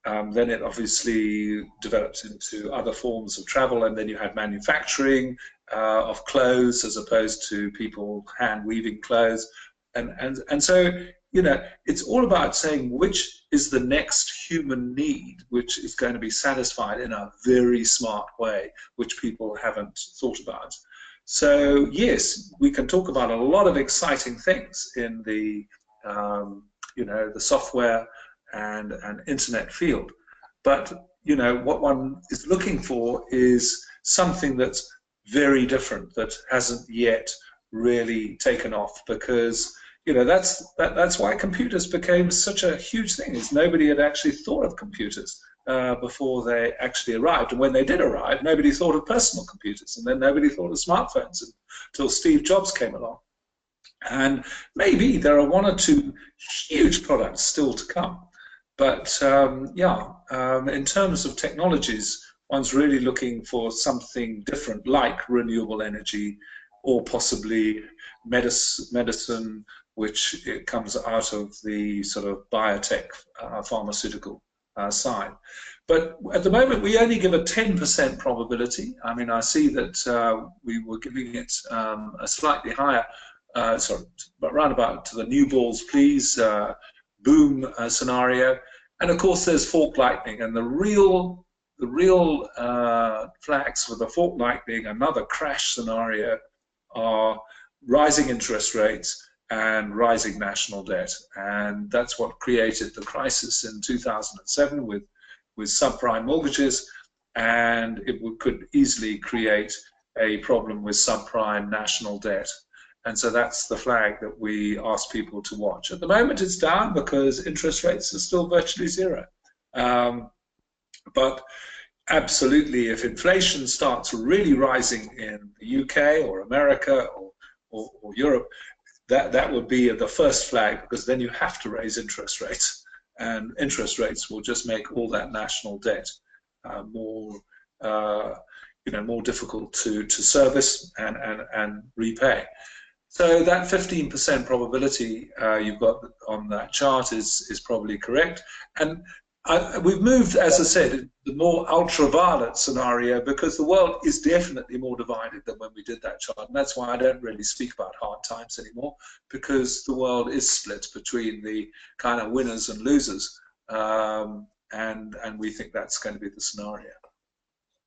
it obviously developed into other forms of travel, and then you had manufacturing of clothes as opposed to people hand weaving clothes, and so, you know, it's all about saying which is the next human need which is going to be satisfied in a very smart way, which people haven't thought about. So yes, we can talk about a lot of exciting things in the you know, the software and internet field, but, you know, what one is looking for is something that's very different, that hasn't yet really taken off, because, you know, that's why computers became such a huge thing, is nobody had actually thought of computers before they actually arrived. And when they did arrive, nobody thought of personal computers, and then nobody thought of smartphones until Steve Jobs came along. And maybe there are one or two huge products still to come. But in terms of technologies, one's really looking for something different, like renewable energy, or possibly medicine, which it comes out of the sort of biotech pharmaceutical side. But at the moment, we only give a 10% probability. I mean, I see that we were giving it a slightly higher sorry, but round about to the new balls, please, boom scenario. And of course, there's fork lightning, and the real flags for the fork lightning, another crash scenario, are rising interest rates and rising national debt. And that's what created the crisis in 2007 with subprime mortgages, and it could easily create a problem with subprime national debt. And so that's the flag that we ask people to watch. At the moment, it's down because interest rates are still virtually zero. But absolutely, if inflation starts really rising in the UK or America or Europe, that would be the first flag, because then you have to raise interest rates, and interest rates will just make all that national debt more difficult to service and repay. So that 15% probability you've got on that chart is probably correct. And we've moved, as I said, the more ultraviolet scenario, because the world is definitely more divided than when we did that chart. And that's why I don't really speak about hard times anymore, because the world is split between the kind of winners and losers. And we think that's going to be the scenario.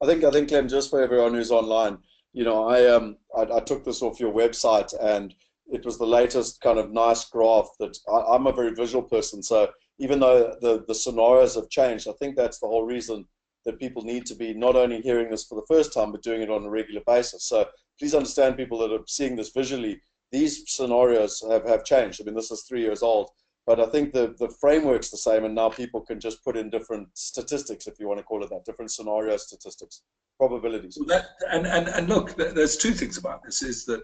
I think, Clem, just for everyone who's online, you know, I took this off your website, and it was the latest kind of nice graph that I'm a very visual person. So even though the scenarios have changed, I think that's the whole reason that people need to be not only hearing this for the first time, but doing it on a regular basis. So please understand, people that are seeing this visually, these scenarios have changed. I mean, this is 3 years old, but I think the framework's the same, and now people can just put in different statistics, if you want to call it that, different scenario statistics, probabilities. And look, there's two things about this, is that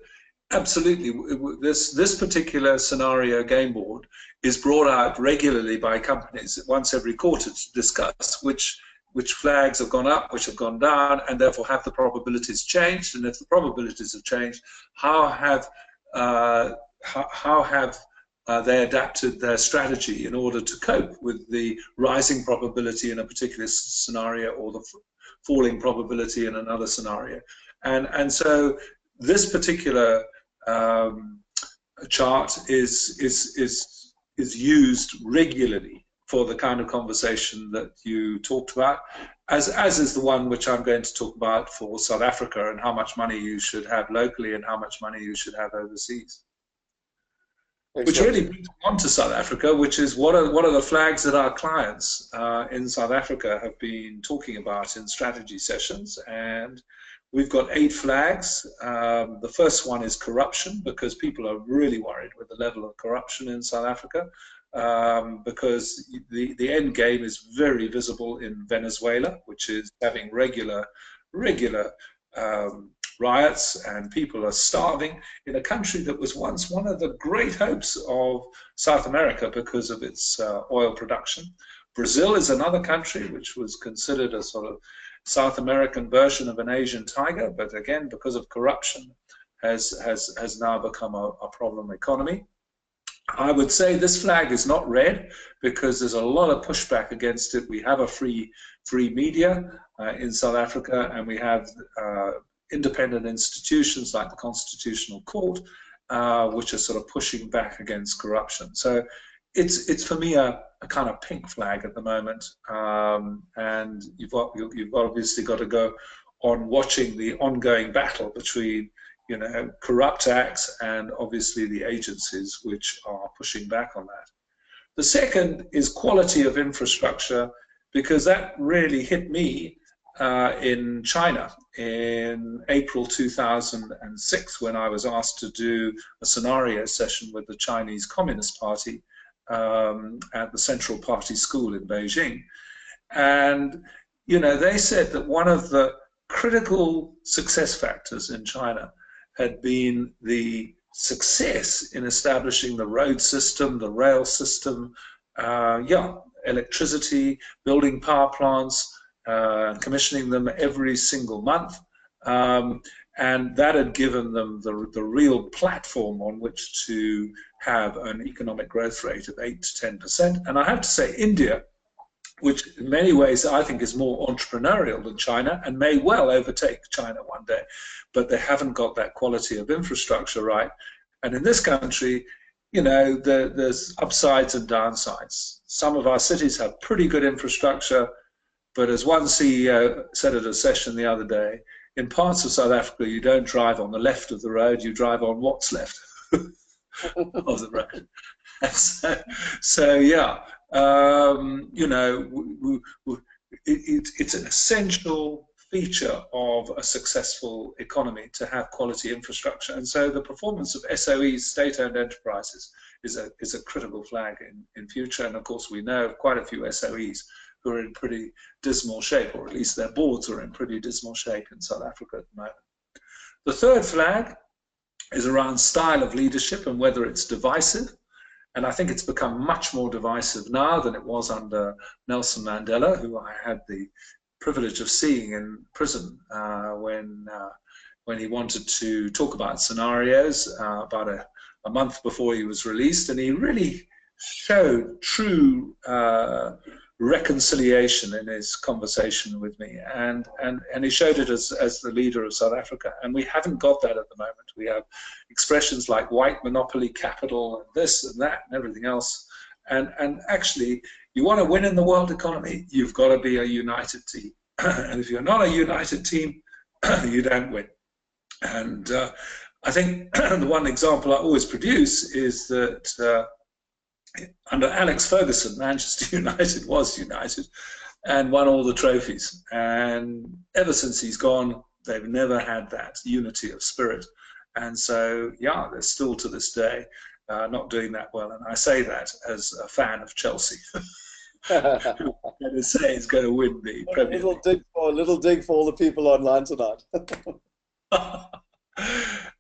absolutely, this particular scenario game board is brought out regularly by companies once every quarter to discuss which flags have gone up, which have gone down, and therefore have the probabilities changed. And if the probabilities have changed, how have they adapted their strategy in order to cope with the rising probability in a particular scenario or the falling probability in another scenario. And so this particular chart is used regularly for the kind of conversation that you talked about, as is the one which I'm going to talk about for South Africa, and how much money you should have locally and how much money you should have overseas. Which really brings on to South Africa, which is what are the flags that our clients in South Africa have been talking about in strategy sessions. And we've got 8 flags. The first one is corruption, because people are really worried with the level of corruption in South Africa, because the end game is very visible in Venezuela, which is having regular riots, and people are starving in a country that was once one of the great hopes of South America because of its oil production. Brazil is another country which was considered a sort of South American version of an Asian tiger, but again, because of corruption, has now become a problem economy. I would say this flag is not red, because there's a lot of pushback against it. We have a free media in South Africa, and we have independent institutions like the Constitutional Court, which are sort of pushing back against corruption. So it's for me a kind of pink flag at the moment, and you've obviously got to go on watching the ongoing battle between, you know, corrupt acts and obviously the agencies which are pushing back on that. The second is quality of infrastructure, because that really hit me in China in April 2006, when I was asked to do a scenario session with the Chinese Communist Party at the Central Party School in Beijing. And, you know, they said that one of the critical success factors in China had been the success in establishing the road system, the rail system, electricity, building power plants, commissioning them every single month, and that had given them the real platform on which to have an economic growth rate of 8 to 10%. And I have to say, India, which in many ways I think is more entrepreneurial than China and may well overtake China one day, but they haven't got that quality of infrastructure right. And in this country, you know, there's upsides and downsides. Some of our cities have pretty good infrastructure, but as one CEO said at a session the other day, in parts of South Africa, you don't drive on the left of the road, you drive on what's left of the road. So yeah, you know, it's an essential feature of a successful economy to have quality infrastructure. And so the performance of SOEs, state-owned enterprises, is a critical flag in future. And of course, we know of quite a few SOEs who are in pretty dismal shape, or at least their boards are in pretty dismal shape in South Africa at the moment. The third flag is around style of leadership and whether it's divisive. And I think it's become much more divisive now than it was under Nelson Mandela, who I had the privilege of seeing in prison when he wanted to talk about scenarios about a month before he was released. And he really showed true reconciliation in his conversation with me, and he showed it as the leader of South Africa. And we haven't got that at the moment. We have expressions like white monopoly capital and this and that and everything else. And actually, you want to win in the world economy, you've got to be a united team. And if you're not a united team, you don't win. And I think the one example I always produce is that under Alex Ferguson, Manchester United was united and won all the trophies. And ever since he's gone, they've never had that unity of spirit. And so, yeah, they're still to this day not doing that well. And I say that as a fan of Chelsea, who I'm going to say is going to win the Premier League. Little dig for all the people online tonight.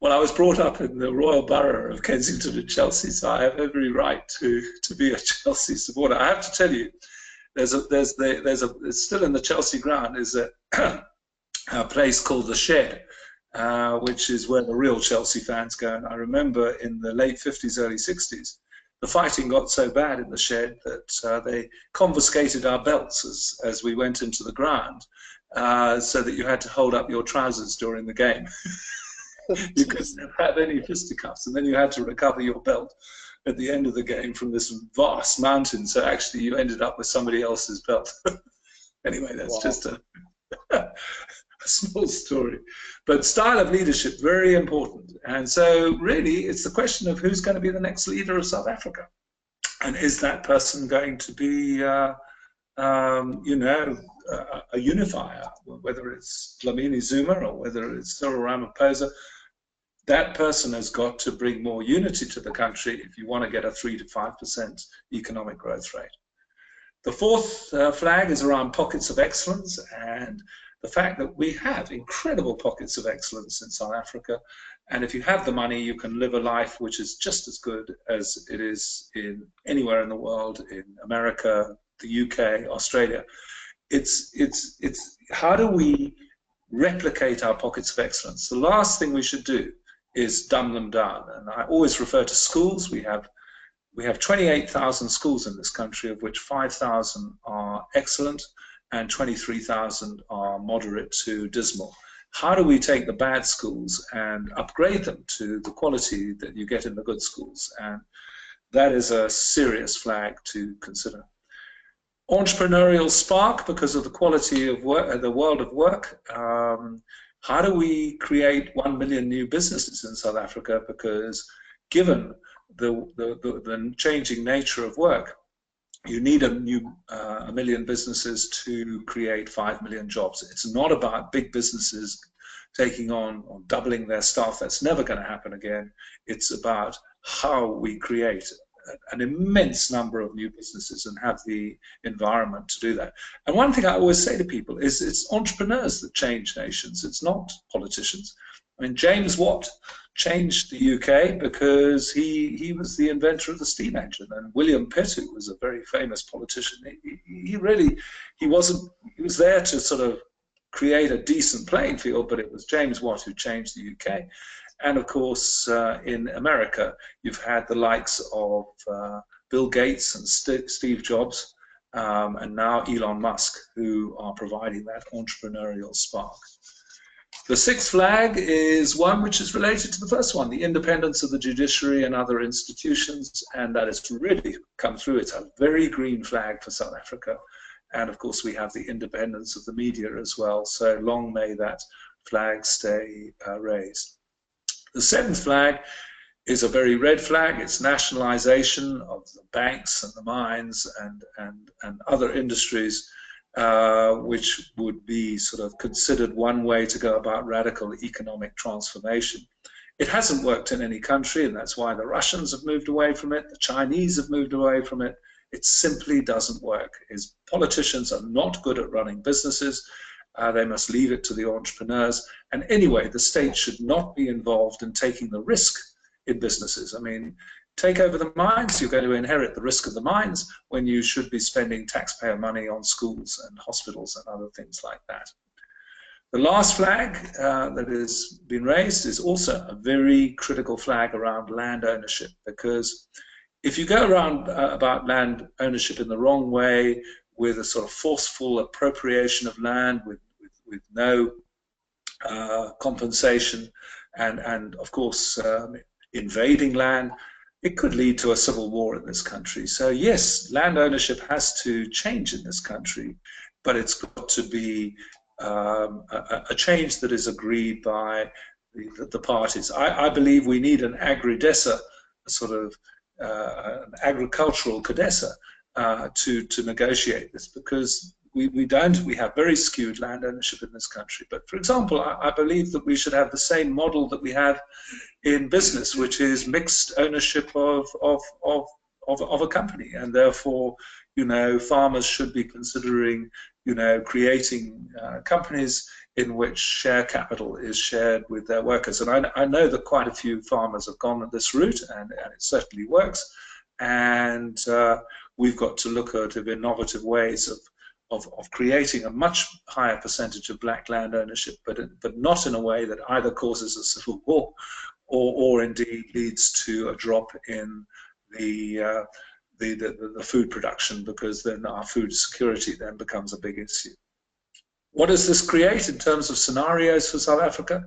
Well, I was brought up in the Royal Borough of Kensington and Chelsea, so I have every right to be a Chelsea supporter. I have to tell you, there's still in the Chelsea ground is a place called the Shed, which is where the real Chelsea fans go. And I remember in the late 50s, early 60s, the fighting got so bad in the Shed that they confiscated our belts as we went into the ground, so that you had to hold up your trousers during the game. You couldn't have any fisticuffs, and then you had to recover your belt at the end of the game from this vast mountain. So actually, you ended up with somebody else's belt. Anyway, that's just a small story. But style of leadership, very important. And so really, it's the question of who's going to be the next leader of South Africa. And is that person going to be, you know, a unifier, whether it's Dlamini Zuma or whether it's Cyril Ramaphosa? That person has got to bring more unity to the country if you want to get a 3 to 5% economic growth rate. The fourth flag is around pockets of excellence, and the fact that we have incredible pockets of excellence in South Africa. And if you have the money, you can live a life which is just as good as it is in anywhere in the world, in America, the UK, Australia. It's how do we replicate our pockets of excellence? The last thing we should do is dumb them down. And I always refer to schools. We have 28,000 schools in this country, of which 5,000 are excellent and 23,000 are moderate to dismal. How do we take the bad schools and upgrade them to the quality that you get in the good schools? And that is a serious flag to consider. Entrepreneurial spark because of the quality of work, the world of work. How do we create 1 million new businesses in South Africa? Because given the changing nature of work, you need a million businesses to create 5 million jobs. It's not about big businesses taking on or doubling their staff. That's never going to happen again. It's about how we create an immense number of new businesses and have the environment to do that. And one thing I always say to people is it's entrepreneurs that change nations. It's not politicians. I mean, James Watt changed the UK because he was the inventor of the steam engine, and William Pitt, who was a very famous politician, he was there to sort of create a decent playing field, but it was James Watt who changed the UK. And of course, in America, you've had the likes of Bill Gates and Steve Jobs, and now Elon Musk, who are providing that entrepreneurial spark. The sixth flag is one which is related to the first one, the independence of the judiciary and other institutions, and that has really come through. It's a very green flag for South Africa. And of course, we have the independence of the media as well. So long may that flag stay raised. The seventh flag is a very red flag. It's nationalization of the banks and the mines and other industries, which would be sort of considered one way to go about radical economic transformation. It hasn't worked in any country, and that's why the Russians have moved away from it, the Chinese have moved away from it. It simply doesn't work. Politicians are not good at running businesses. They must leave it to the entrepreneurs. And anyway, the state should not be involved in taking the risk in businesses. I mean, take over the mines, you're going to inherit the risk of the mines when you should be spending taxpayer money on schools and hospitals and other things like that. The last flag that has been raised is also a very critical flag around land ownership, because if you go around about land ownership in the wrong way, with a sort of forceful appropriation of land with no compensation and of course invading land, it could lead to a civil war in this country. So yes, land ownership has to change in this country, but it's got to be a change that is agreed by the parties. I believe we need an agridesa, a sort of an agricultural codesa to negotiate this, because we have very skewed land ownership in this country. But for example, I believe that we should have the same model that we have in business, which is mixed ownership of a company, and therefore, farmers should be considering, creating companies in which share capital is shared with their workers. And I know that quite a few farmers have gone this route, and it certainly works. And we've got to look at innovative ways of creating a much higher percentage of black land ownership, but not in a way that either causes a civil war or indeed leads to a drop in the food production, because then our food security then becomes a big issue. What does this create in terms of scenarios for South Africa?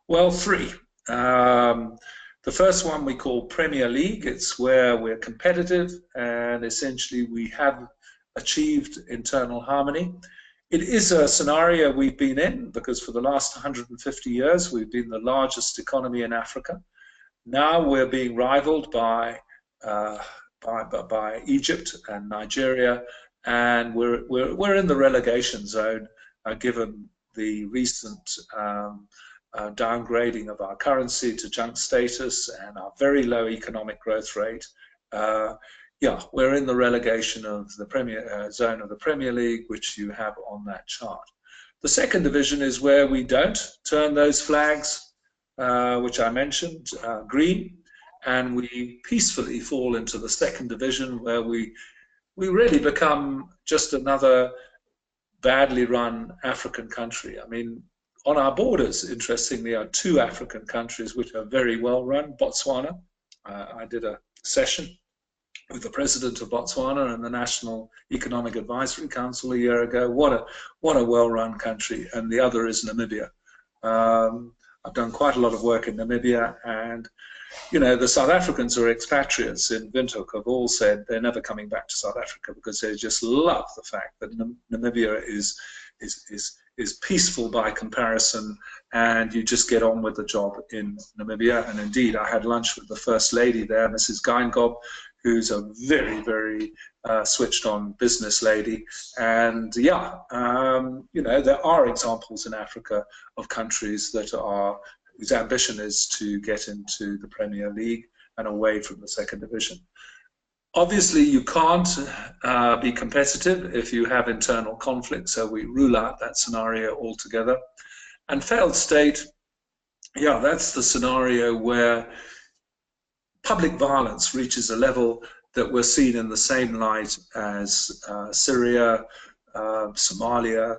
Well, three. The first one we call Premier League. It's where we're competitive and essentially we have achieved internal harmony. It is a scenario we've been in because for the last 150 years we've been the largest economy in Africa. Now we're being rivaled by Egypt and Nigeria, and we're in the relegation zone given the recent downgrading of our currency to junk status and our very low economic growth rate. Yeah, we're in the relegation of the zone of the Premier League, which you have on that chart. The second division is where we don't turn those flags, which I mentioned, green, and we peacefully fall into the second division, where we really become just another badly run African country. I mean, on our borders, interestingly, are two African countries which are very well run. Botswana, I did a session with the president of Botswana and the National Economic Advisory Council a year ago. What a well-run country. And the other is Namibia. I've done quite a lot of work in Namibia, and the South Africans who are expatriates in Windhoek have all said they're never coming back to South Africa because they just love the fact that Namibia is peaceful by comparison, and you just get on with the job in Namibia. And indeed, I had lunch with the First Lady there, Mrs. Geingob, who's a very, very switched on business lady. And yeah, there are examples in Africa of countries that whose ambition is to get into the Premier League and away from the second division. Obviously, you can't be competitive if you have internal conflict, so we rule out that scenario altogether. And failed state, yeah, that's the scenario where public violence reaches a level that we're seen in the same light as Syria, Somalia,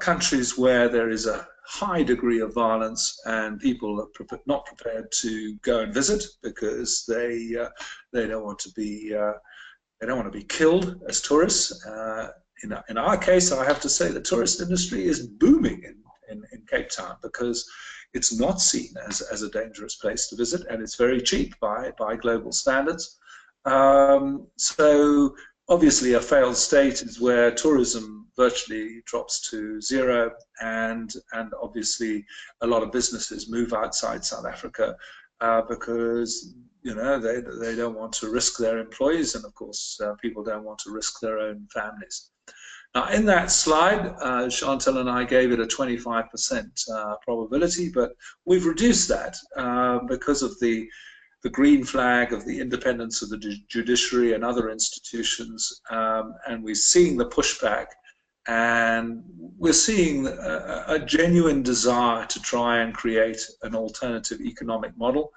countries where there is a high degree of violence and people are not prepared to go and visit because they don't want to be killed as tourists. In our case, I have to say the tourist industry is booming in Cape Town, because it's not seen as a dangerous place to visit, and it's very cheap by global standards. So obviously a failed state is where tourism virtually drops to zero, and obviously a lot of businesses move outside South Africa because they don't want to risk their employees, and of course people don't want to risk their own families. Now, in that slide, Chantal and I gave it a 25% probability, but we've reduced that because of the green flag of the independence of the judiciary and other institutions, and we're seeing the pushback, and we're seeing a genuine desire to try and create an alternative economic model.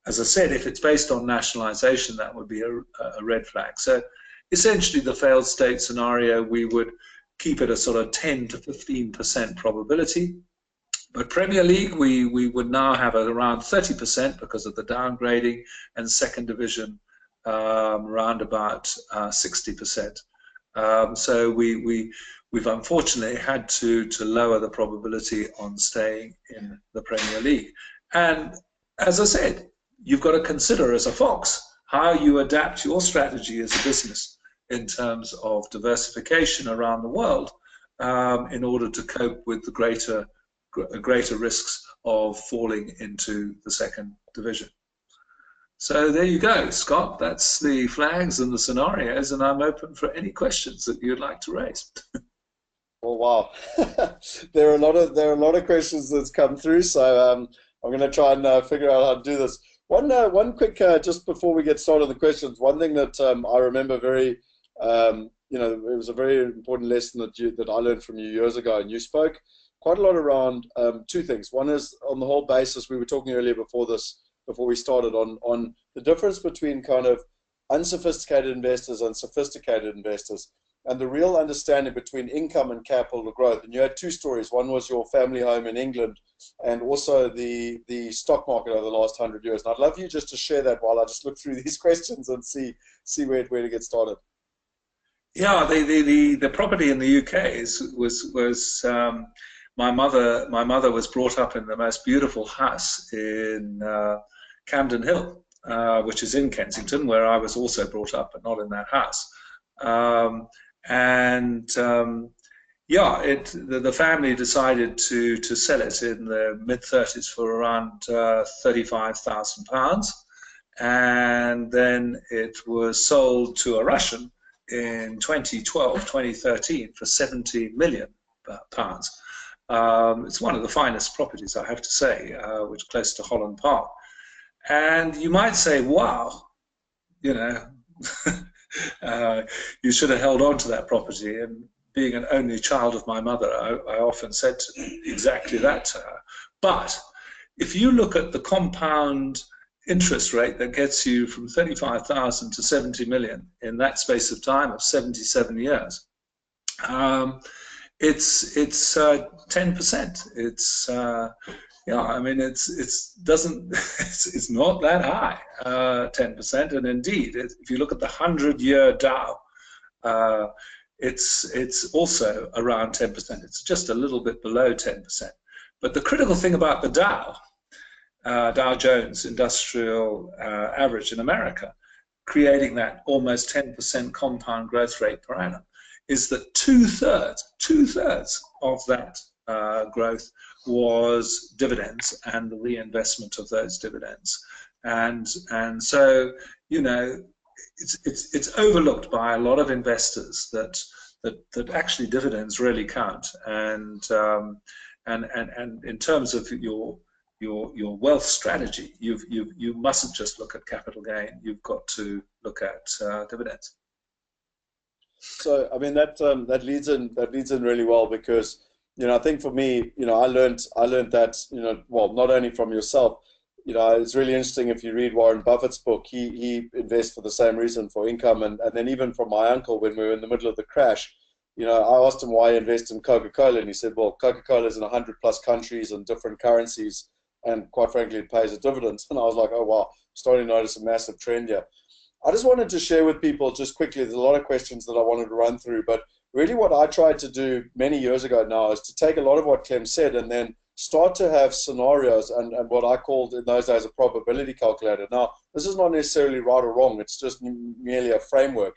As I said, if it's based on nationalization, that would be a red flag. So essentially, the failed state scenario, we would keep it a sort of 10 to 15% probability. But Premier League, we would now have it around 30% because of the downgrading, and second division around about 60%. So we've unfortunately had to lower the probability on staying in the Premier League. And as I said, you've got to consider as a fox how you adapt your strategy as a business in terms of diversification around the world in order to cope with the greater risks of falling into the second division. So there you go, Scott. That's the flags and the scenarios, and I'm open for any questions that you'd like to raise. Oh wow, there are a lot of questions that's come through. So I'm going to try and figure out how to do this. One quick just before we get started on the questions. One thing that I remember very, it was a very important lesson that I learned from you years ago, and you spoke quite a lot around two things. One is on the whole basis we were talking earlier before we started on the difference between kind of unsophisticated investors and sophisticated investors, and the real understanding between income and capital growth. And you had two stories. One was your family home in England, and also the stock market over the last 100 years. And I'd love you just to share that while I just look through these questions and see where to get started. Yeah, the property in the UK was my mother was brought up in the most beautiful house in Camden Hill, which is in Kensington, where I was also brought up, but not in that house. The family decided to sell it in the mid-30s for around £35,000, and then it was sold to a Russian in 2013 for £70 million. It's one of the finest properties, I have to say, which is close to Holland Park. And you might say, wow, you should have held on to that property. And being an only child of my mother, I often said exactly that to her. But if you look at the compound interest rate that gets you from 35,000 to 70 million in that space of time of 77 years, it's 10%. It's it's not that high, 10%. And indeed, if you look at the 100-year Dow, it's also around 10%. It's just a little bit below 10%. But the critical thing about the Dow Jones Industrial Average in America, creating that almost 10% compound growth rate per annum, is that two-thirds of that growth was dividends and the reinvestment of those dividends, and so it's overlooked by a lot of investors that actually dividends really count, and in terms of your wealth strategy, you mustn't just look at capital gain. You've got to look at dividends. So I mean that leads in really well, because I think for me, I learned that, well, not only from yourself, it's really interesting. If you read Warren Buffett's book, he invests for the same reason, for income, and then even from my uncle, when we were in the middle of the crash, I asked him why he invested in Coca-Cola, and he said, well, Coca-Cola is in 100+ countries and different currencies, and quite frankly, it pays a dividend. And I was like, oh wow, starting to notice a massive trend here. I just wanted to share with people just quickly, there's a lot of questions that I wanted to run through, but really what I tried to do many years ago now is to take a lot of what Clem said and then start to have scenarios and what I called in those days a probability calculator. Now, this is not necessarily right or wrong. It's just merely a framework.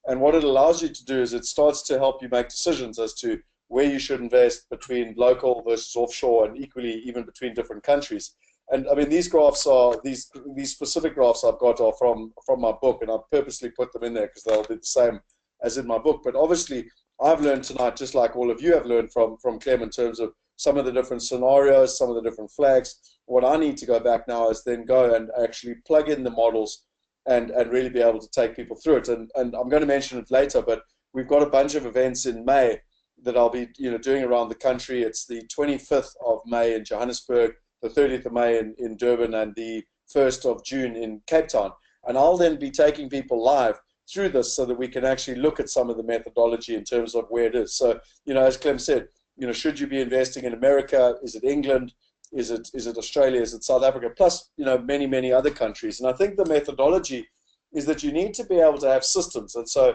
And what it allows you to do is it starts to help you make decisions as to where you should invest between local versus offshore, and equally even between different countries. And I mean, these graphs are these specific graphs I've got are from my book, and I've purposely put them in there because they'll be the same as in my book. But obviously, I've learned tonight, just like all of you have learned from Clem, in terms of some of the different scenarios, some of the different flags. What I need to go back now is then go and actually plug in the models and really be able to take people through it. And I'm going to mention it later, but we've got a bunch of events in May that I'll be doing around the country. It's the 25th of May in Johannesburg, the 30th of May in Durban, and the 1st of June in Cape Town. And I'll then be taking people live through this so that we can actually look at some of the methodology in terms of where it is. So, as Clem said, should you be investing in America? Is it England? Is it Australia? Is it South Africa? Plus, many, many other countries. And I think the methodology is that you need to be able to have systems. And so,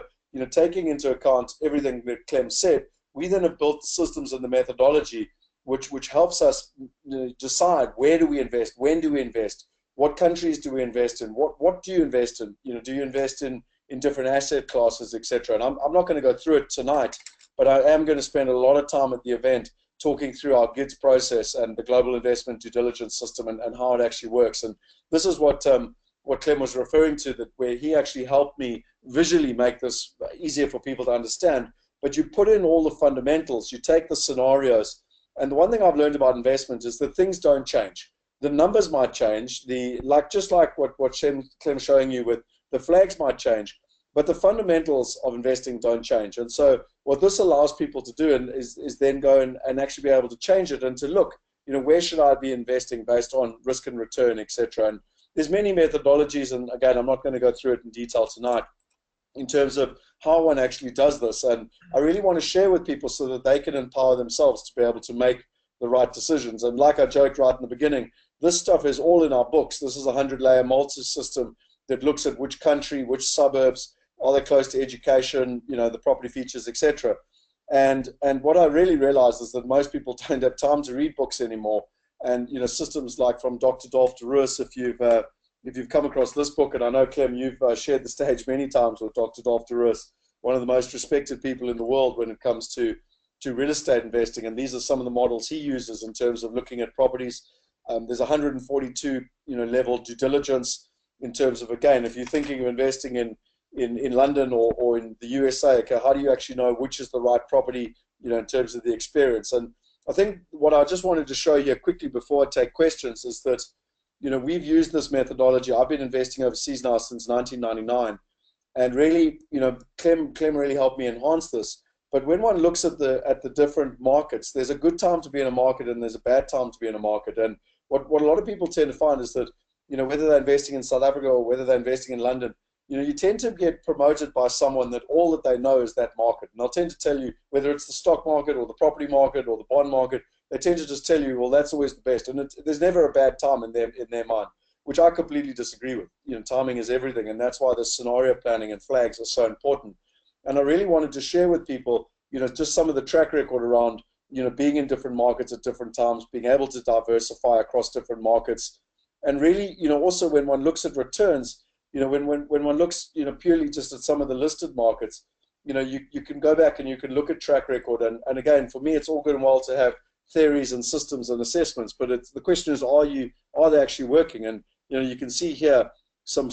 taking into account everything that Clem said, we then have built the systems and the methodology which helps us decide where do we invest, when do we invest, what countries do we invest in, what do you invest in, do you invest in different asset classes, etc. And I'm not going to go through it tonight, but I am going to spend a lot of time at the event talking through our GIDS process and the global investment due diligence system and how it actually works. And this is what Clem was referring to, that where he actually helped me visually make this easier for people to understand. But you put in all the fundamentals, you take the scenarios, and the one thing I've learned about investment is that things don't change. The numbers might change, just like what Clem's showing you with the flags might change, but the fundamentals of investing don't change. And so what this allows people to do is then go and actually be able to change it and to look, where should I be investing based on risk and return, etc. And there's many methodologies, and again, I'm not going to go through it in detail tonight in terms of how one actually does this. And I really want to share with people so that they can empower themselves to be able to make the right decisions. And like I joked right in the beginning, this stuff is all in our books. This is a 100-layer multi-system that looks at which country, which suburbs, are they close to education, the property features, etc. And what I really realized is that most people don't have time to read books anymore. And systems like from Dr. Dolph de Roos, if you've come across this book, and I know, Clem, you've shared the stage many times with Dr. Dolph de Roos, one of the most respected people in the world when it comes to real estate investing. And these are some of the models he uses in terms of looking at properties. There's 142 level due diligence in terms of, again, if you're thinking of investing in London or in the USA, okay, how do you actually know which is the right property, in terms of the experience? And I think what I just wanted to show you quickly before I take questions is that, we've used this methodology. I've been investing overseas now since 1999, and really, Clem really helped me enhance this. But when one looks at the different markets, there's a good time to be in a market and there's a bad time to be in a market. And what a lot of people tend to find is that, whether they're investing in South Africa or whether they're investing in London, you tend to get promoted by someone that all that they know is that market. And they'll tend to tell you, whether it's the stock market or the property market or the bond market, they tend to just tell you, well, that's always the best. And there's never a bad time in their mind, which I completely disagree with. Timing is everything. And that's why the scenario planning and flags are so important. And I really wanted to share with people, just some of the track record around, being in different markets at different times, being able to diversify across different markets. And really, also when one looks at returns, when one looks, purely just at some of the listed markets, you can go back and you can look at track record. And again, for me, it's all good and well to have theories and systems and assessments, but the question is, are they actually working? And, you can see here some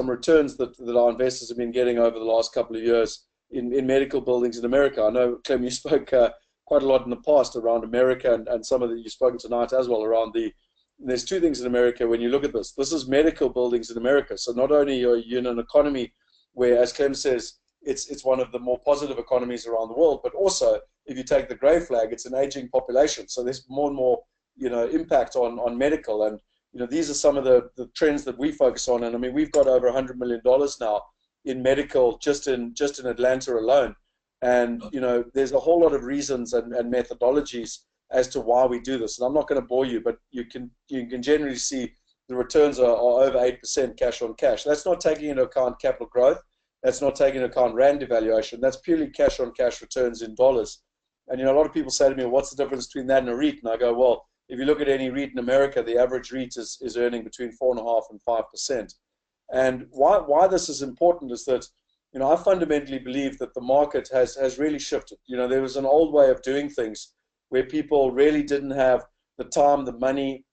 returns that our investors have been getting over the last couple of years in medical buildings in America. I know, Clem, you spoke quite a lot in the past around America, and some of that you've spoken tonight as well around there's two things in America when you look at this. This is medical buildings in America. So not only are you in an economy where, as Clem says, it's one of the more positive economies around the world, but also if you take the gray flag, it's an aging population. So there's more and more, impact on medical. And, these are some of the trends that we focus on. And I mean, we've got over $100 million now in medical just in Atlanta alone. And, there's a whole lot of reasons and methodologies as to why we do this. And I'm not going to bore you, but you can generally see the returns are over 8% cash on cash. That's not taking into account capital growth. That's not taking into account rand devaluation. That's purely cash on cash returns in dollars. And a lot of people say to me, what's the difference between that and a REIT? And I go, well, if you look at any REIT in America, the average REIT is earning between 4.5% and 5%. And why this is important is that, I fundamentally believe that the market has really shifted. There was an old way of doing things where people really didn't have the time, the money,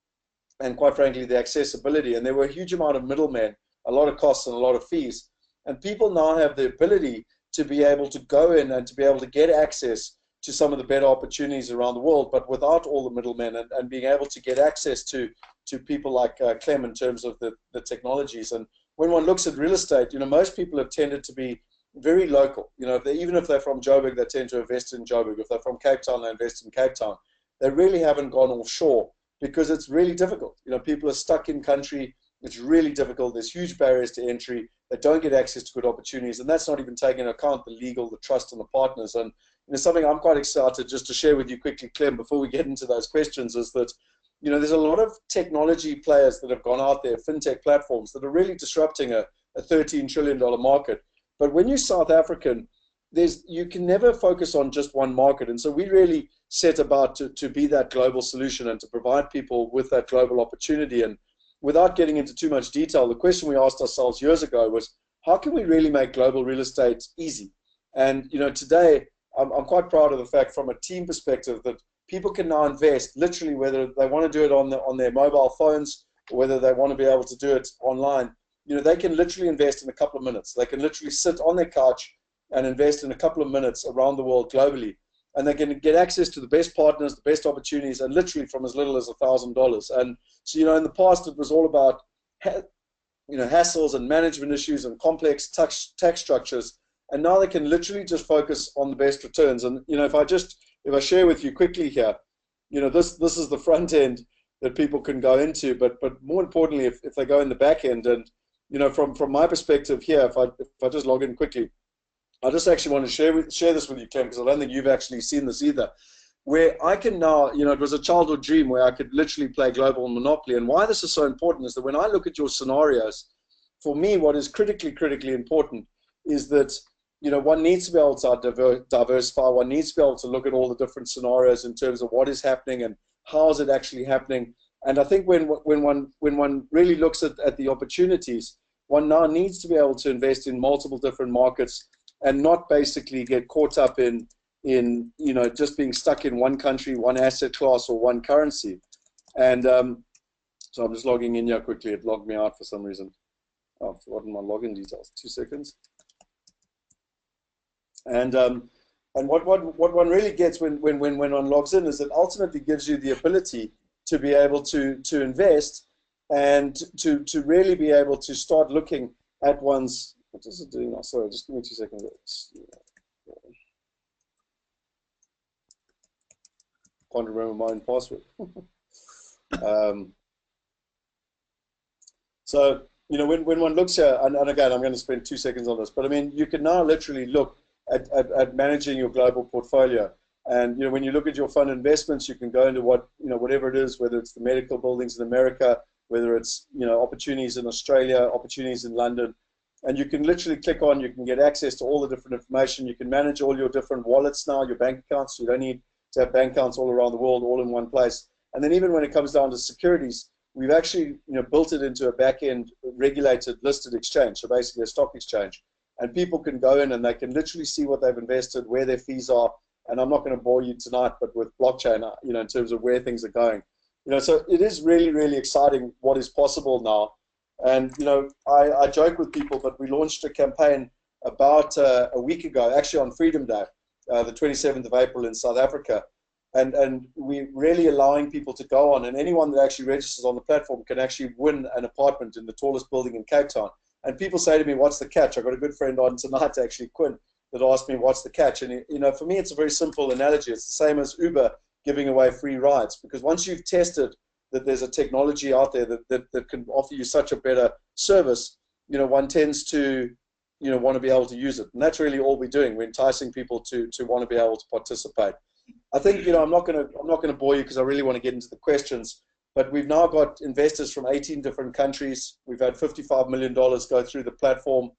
and quite frankly, the accessibility. And there were a huge amount of middlemen, a lot of costs and a lot of fees. And people now have the ability to be able to go in and to be able to get access to some of the better opportunities around the world, but without all the middlemen, and being able to get access to people like Clem in terms of the technologies. And when one looks at real estate, most people have tended to be very local. Even if they're from Joburg, they tend to invest in Joburg. If they're from Cape Town, they invest in Cape Town. They really haven't gone offshore because it's really difficult. People are stuck in country. It's really difficult. There's huge barriers to entry. They don't get access to good opportunities, and that's not even taking into account the legal, the trust, and the partners. And something I'm quite excited just to share with you quickly, Clem, before we get into those questions, is that there's a lot of technology players that have gone out there, fintech platforms that are really disrupting a $13 trillion market. But when you're South African, you can never focus on just one market. And so we really set about to be that global solution and to provide people with that global opportunity. And without getting into too much detail, the question we asked ourselves years ago was, how can we really make global real estate easy? And today, I'm quite proud of the fact from a team perspective that people can now invest literally, whether they want to do it on their mobile phones or whether they want to be able to do it online. They can literally invest in a couple of minutes. They can literally sit on their couch and invest in a couple of minutes around the world globally. And they can get access to the best partners, the best opportunities, and literally from as little as $1,000. And so, in the past, it was all about, hassles and management issues and complex tax structures. And now they can literally just focus on the best returns. And, if I share with you quickly here, this is the front end that people can go into. But more importantly, if they go in the back end, and, from my perspective here, if I just log in quickly, I just actually want to share this with you, Clem, because I don't think you've actually seen this either, where I can now, it was a childhood dream where I could literally play global Monopoly. And why this is so important is that when I look at your scenarios, for me, what is critically important is that, one needs to be able to diversify. One needs to be able to look at all the different scenarios in terms of what is happening and how is it actually happening. And I think when one really looks at the opportunities, one now needs to be able to invest in multiple different markets and not basically get caught up in just being stuck in one country, one asset class, or one currency. And so I'm just logging in here quickly. It logged me out for some reason. Oh, I've forgotten my login details. 2 seconds. And what one really gets when one logs in is it ultimately gives you the ability to be able to invest and to really be able to start looking at one's. What is it doing now? Sorry, just give me 2 seconds. Can't remember my own password. So, when one looks here, and again, I'm going to spend 2 seconds on this, but I mean, you can now literally look at managing your global portfolio. And, when you look at your fund investments, you can go into whatever it is, whether it's the medical buildings in America, whether it's, opportunities in Australia, opportunities in London. And you can literally click on, you can get access to all the different information. You can manage all your different wallets now, your bank accounts. You don't need to have bank accounts all around the world, all in one place. And then even when it comes down to securities, we've actually built it into a back-end regulated listed exchange, so basically a stock exchange. And people can go in and they can literally see what they've invested, where their fees are. And I'm not going to bore you tonight, but with blockchain, in terms of where things are going. So it is really exciting what is possible now. And, I joke with people, but we launched a campaign about a week ago, actually on Freedom Day, the 27th of April in South Africa. And we're really allowing people to go on, and anyone that actually registers on the platform can actually win an apartment in the tallest building in Cape Town. And people say to me, what's the catch? I've got a good friend on tonight, actually, Quinn, that asked me, what's the catch? And, for me, it's a very simple analogy. It's the same as Uber giving away free rides, because once you've tested that there's a technology out there that can offer you such a better service, one tends to, want to be able to use it. And that's really all we're doing. We're enticing people to want to be able to participate. I think, I'm not going to bore you because I really want to get into the questions, but we've now got investors from 18 different countries. We've had $55 million go through the platform.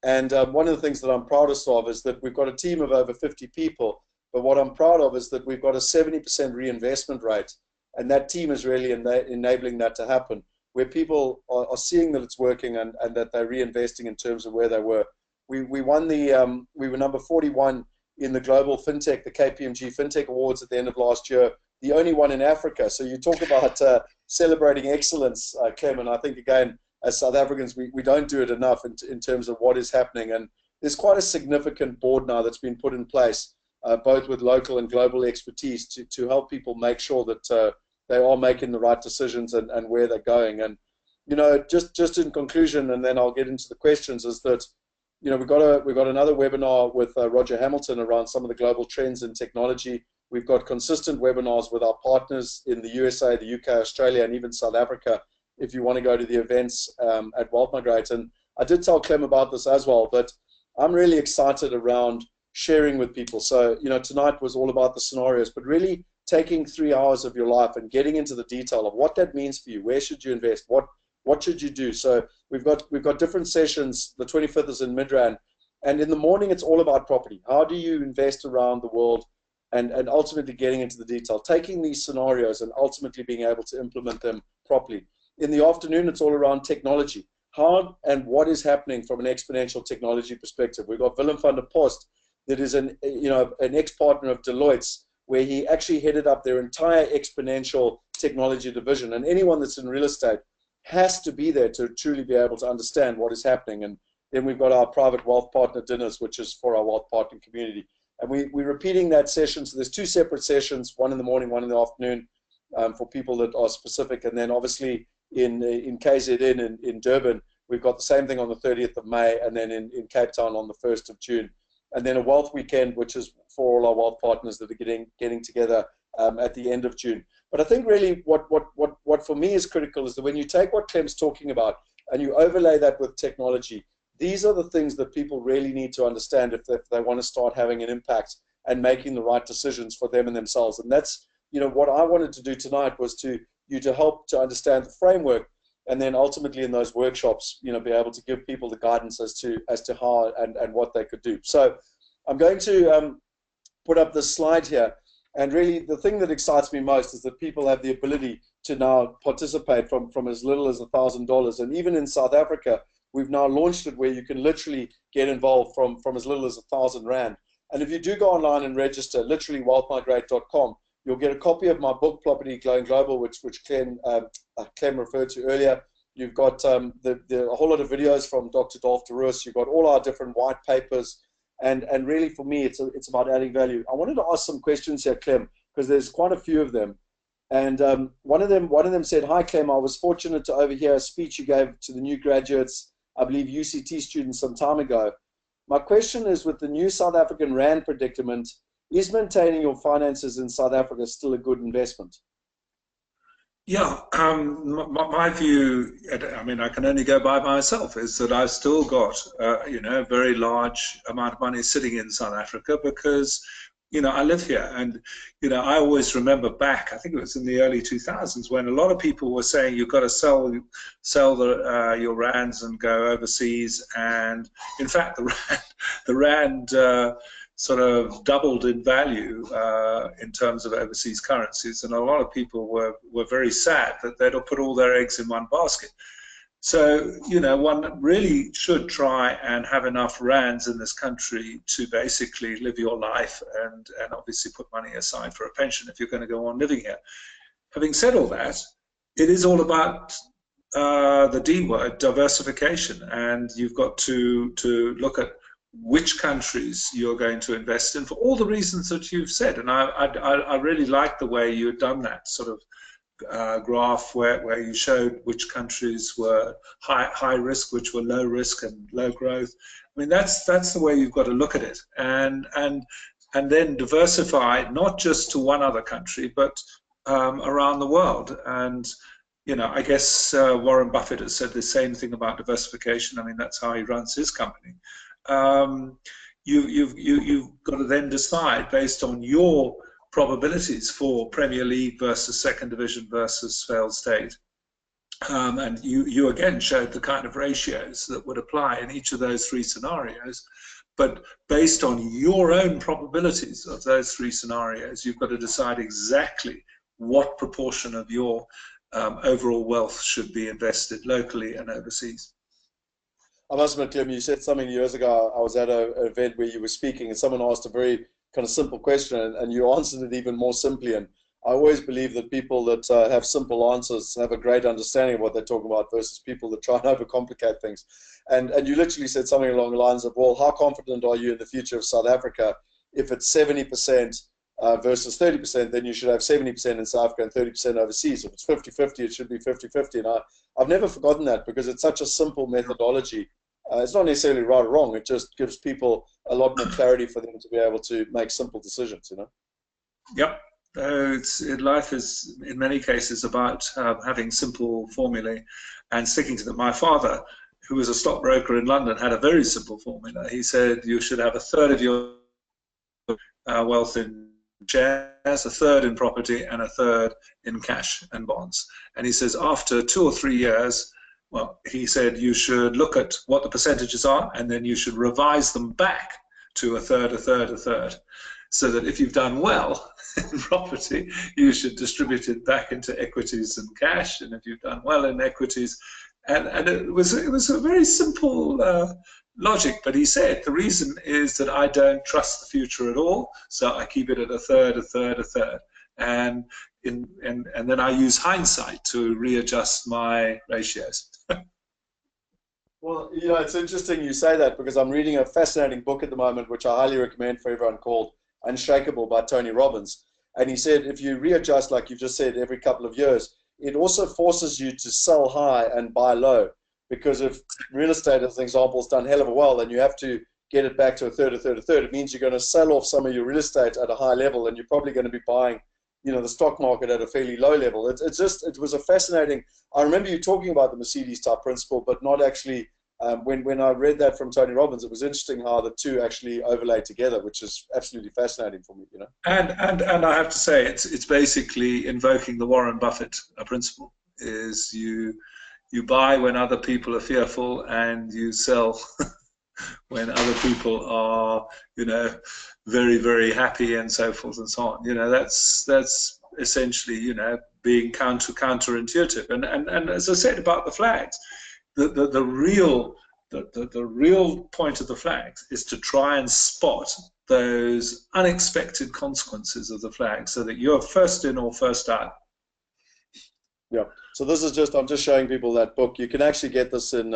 And one of the things that I'm proudest of is that we've got a team of over 50 people. But what I'm proud of is that we've got a 70% reinvestment rate. And that team is really enabling that to happen, where people are seeing that it's working and that they're reinvesting in terms of where they were. We won we were number 41 in the global Fintech, the Kpmg Fintech Awards at the end of last year, the only one in Africa. So you talk about celebrating excellence, Clem, and I think, again, as South Africans, we don't do it enough in terms of what is happening. And there's quite a significant board now that's been put in place, both with local and global expertise to help people make sure that they are making the right decisions and where they're going. And, you know, just in conclusion, and then I'll get into the questions, is that, you know, we've got another webinar with Roger Hamilton around some of the global trends in technology. We've got consistent webinars with our partners in the USA, the UK, Australia, and even South Africa, if you want to go to the events at Migrate. And I did tell Clem about this as well, but I'm really excited around sharing with people. So, you know, tonight was all about the scenarios, but really taking 3 hours of your life and getting into the detail of what that means for you. Where should you invest? What should you do? So we've got different sessions. The 25th is in Midrand, and in the morning it's all about property. How do you invest around the world, and ultimately getting into the detail, taking these scenarios and ultimately being able to implement them properly. In the afternoon, it's all around technology. How and what is happening from an exponential technology perspective. We've got Willem van der Post, that is an ex-partner of Deloitte's, where he actually headed up their entire exponential technology division. And anyone that's in real estate has to be there to truly be able to understand what is happening. And then we've got our private wealth partner dinners, which is for our wealth partner community. And we're repeating that session. So there's 2 separate sessions, one in the morning, one in the afternoon, for people that are specific. And then obviously in KZN in Durban, we've got the same thing on the 30th of May, and then in Cape Town on the 1st of June. And then a wealth weekend, which is for all our wealth partners that are getting together at the end of June. But I think really what for me is critical is that when you take what Clem's talking about and you overlay that with technology, these are the things that people really need to understand if they want to start having an impact and making the right decisions for them and themselves. And that's, you know, what I wanted to do tonight was to help to understand the framework, and then ultimately in those workshops, you know, be able to give people the guidance as to how and what they could do. So I'm going to put up this slide here. And really the thing that excites me most is that people have the ability to now participate from as little as $1,000. And even in South Africa, we've now launched it where you can literally get involved from as little as 1,000 Rand. And if you do go online and register, literally wealthmigrate.com, you'll get a copy of my book, Property Going Global, which Clem referred to earlier. You've got a whole lot of videos from Dr. Dolph de Roos. You've got all our different white papers. And really, for me, it's about adding value. I wanted to ask some questions here, Clem, because there's quite a few of them. And one of them said, "Hi, Clem. I was fortunate to overhear a speech you gave to the new graduates, I believe UCT students, some time ago. My question is, with the new South African Rand predicament, is maintaining your finances in South Africa still a good investment?" Yeah, my view, I mean, I can only go by myself, is that I've still got, you know, a very large amount of money sitting in South Africa because, you know, I live here. And, you know, I always remember back, I think it was in the early 2000s, when a lot of people were saying you've got to sell your rands and go overseas. And in fact, the rand sort of doubled in value in terms of overseas currencies, and a lot of people were very sad that they'd put all their eggs in one basket. So, you know, one really should try and have enough rands in this country to basically live your life and obviously put money aside for a pension if you're going to go on living here. Having said all that, it is all about the D word, diversification, and you've got to look at which countries you're going to invest in for all the reasons that you've said. And I really like the way you had done that sort of graph where you showed which countries were high risk, which were low risk and low growth. I mean, that's the way you've got to look at it, and then diversify not just to one other country, but around the world. And you know, I guess Warren Buffett has said the same thing about diversification. I mean, that's how he runs his company. You've got to then decide based on your probabilities for Premier League versus Second Division versus failed state. And you again showed the kind of ratios that would apply in each of those 3 scenarios. But based on your own probabilities of those 3 scenarios, you've got to decide exactly what proportion of your overall wealth should be invested locally and overseas. I must admit, Clem, you said something years ago. I was at an event where you were speaking, and someone asked a very kind of simple question, and you answered it even more simply. And I always believe that people that have simple answers have a great understanding of what they're talking about versus people that try and overcomplicate things. And you literally said something along the lines of, well, how confident are you in the future of South Africa? If it's 70% versus 30%, then you should have 70% in South Africa and 30% overseas. If it's 50-50, it should be 50-50. And I've never forgotten that, because it's such a simple methodology. It's not necessarily right or wrong. It just gives people a lot more clarity for them to be able to make simple decisions, you know? Yep. Life is, in many cases, about having simple formulae and sticking to them. My father, who was a stockbroker in London, had a very simple formula. He said you should have a third of your wealth in shares, a third in property, and a third in cash and bonds. And he says after 2 or 3 years, well, he said you should look at what the percentages are, and then you should revise them back to a third, a third, a third, so that if you've done well in property, you should distribute it back into equities and cash, and if you've done well in equities, and it was a very simple logic. But he said the reason is that I don't trust the future at all, so I keep it at a third, a third, a third, and then I use hindsight to readjust my ratios. Well, you know, it's interesting you say that, because I'm reading a fascinating book at the moment, which I highly recommend for everyone, called Unshakable by Tony Robbins. And he said if you readjust, like you just said, every couple of years, it also forces you to sell high and buy low. Because if real estate, as an example, has done hell of a well, and you have to get it back to a third, a third, a third, it means you're going to sell off some of your real estate at a high level, and you're probably going to be buying, you know, the stock market at a fairly low level. It was a fascinating. I remember you talking about the Mercedes type principle, but not actually. When I read that from Tony Robbins, it was interesting how the two actually overlay together, which is absolutely fascinating for me, you know. And I have to say, it's basically invoking the Warren Buffett principle: is you buy when other people are fearful, and you sell when other people are, you know, very, very happy, and so forth and so on. You know, that's essentially, you know, being counterintuitive. And as I said about the flags, the real point of the flags is to try and spot those unexpected consequences of the flag, so that you're first in or first out. Yeah. So this is just, I'm just showing people that book. You can actually get this in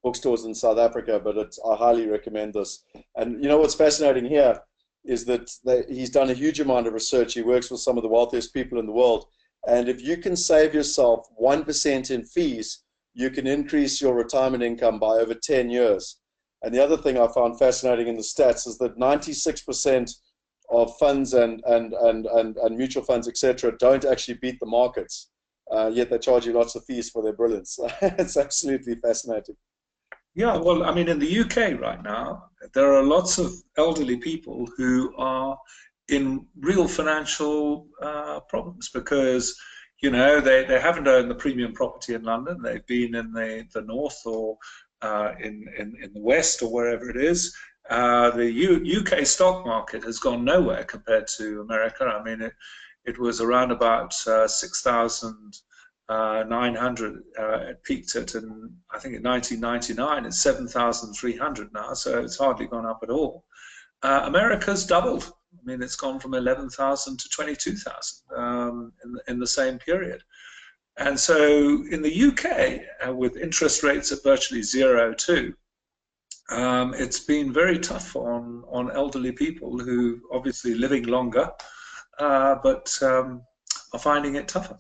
bookstores in South Africa, but I highly recommend this. And you know what's fascinating here is that he's done a huge amount of research. He works with some of the wealthiest people in the world. And if you can save yourself 1% in fees, you can increase your retirement income by over 10 years. And the other thing I found fascinating in the stats is that 96% of funds and mutual funds, etc., don't actually beat the markets. Yet they charge you lots of fees for their brilliance. It's absolutely fascinating. Yeah, well, I mean, in the UK right now, there are lots of elderly people who are in real financial problems because, you know, they haven't owned the premium property in London. They've been in the north or in the west or wherever it is. The UK stock market has gone nowhere compared to America. I mean, it was around about 6,900. It peaked at, I think, in 1999. It's 7,300 now, so it's hardly gone up at all. America's doubled. I mean, it's gone from 11,000 to 22,000 in the same period. And so in the UK, with interest rates at virtually zero too, it's been very tough on elderly people who obviously living longer, but are finding it tougher.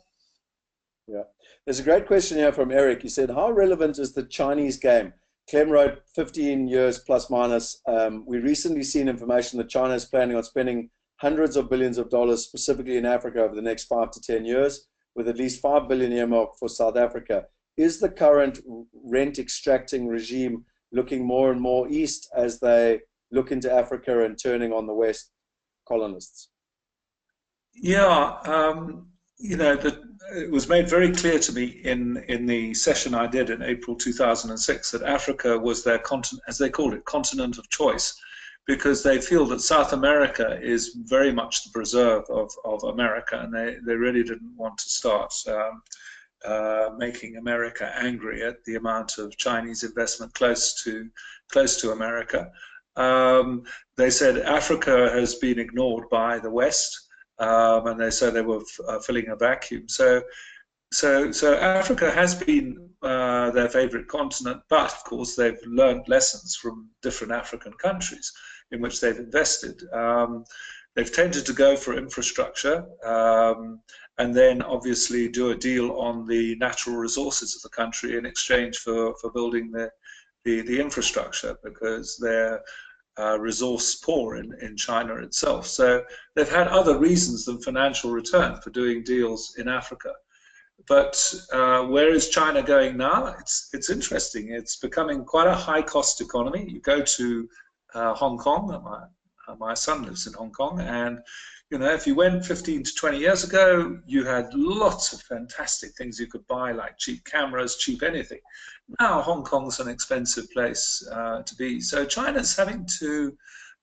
Yeah. There's a great question here from Eric. He said, how relevant is the Chinese game? Clem wrote 15 years plus minus. We recently seen information that China is planning on spending hundreds of billions of dollars specifically in Africa over the next 5 to 10 years, with at least 5 billion earmarked for South Africa. Is the current rent extracting regime looking more and more east as they look into Africa and turning on the West colonists? Yeah, you know, it was made very clear to me in the session I did in April 2006 that Africa was their continent, as they called it, continent of choice, because they feel that South America is very much the preserve of America, and they really didn't want to start making America angry at the amount of Chinese investment close to America. They said Africa has been ignored by the West, and they said they were filling a vacuum. So Africa has been their favorite continent, but of course they've learned lessons from different African countries in which they've invested. They've tended to go for infrastructure, and then obviously do a deal on the natural resources of the country in exchange for building the infrastructure, because they're resource poor in China itself. So they've had other reasons than financial return for doing deals in Africa. But where is China going now? It's interesting. It's becoming quite a high-cost economy. You go to Hong Kong. My son lives in Hong Kong, and if you went 15 to 20 years ago, you had lots of fantastic things you could buy, like cheap cameras, cheap anything. Now Hong Kong's an expensive place to be. So China's having to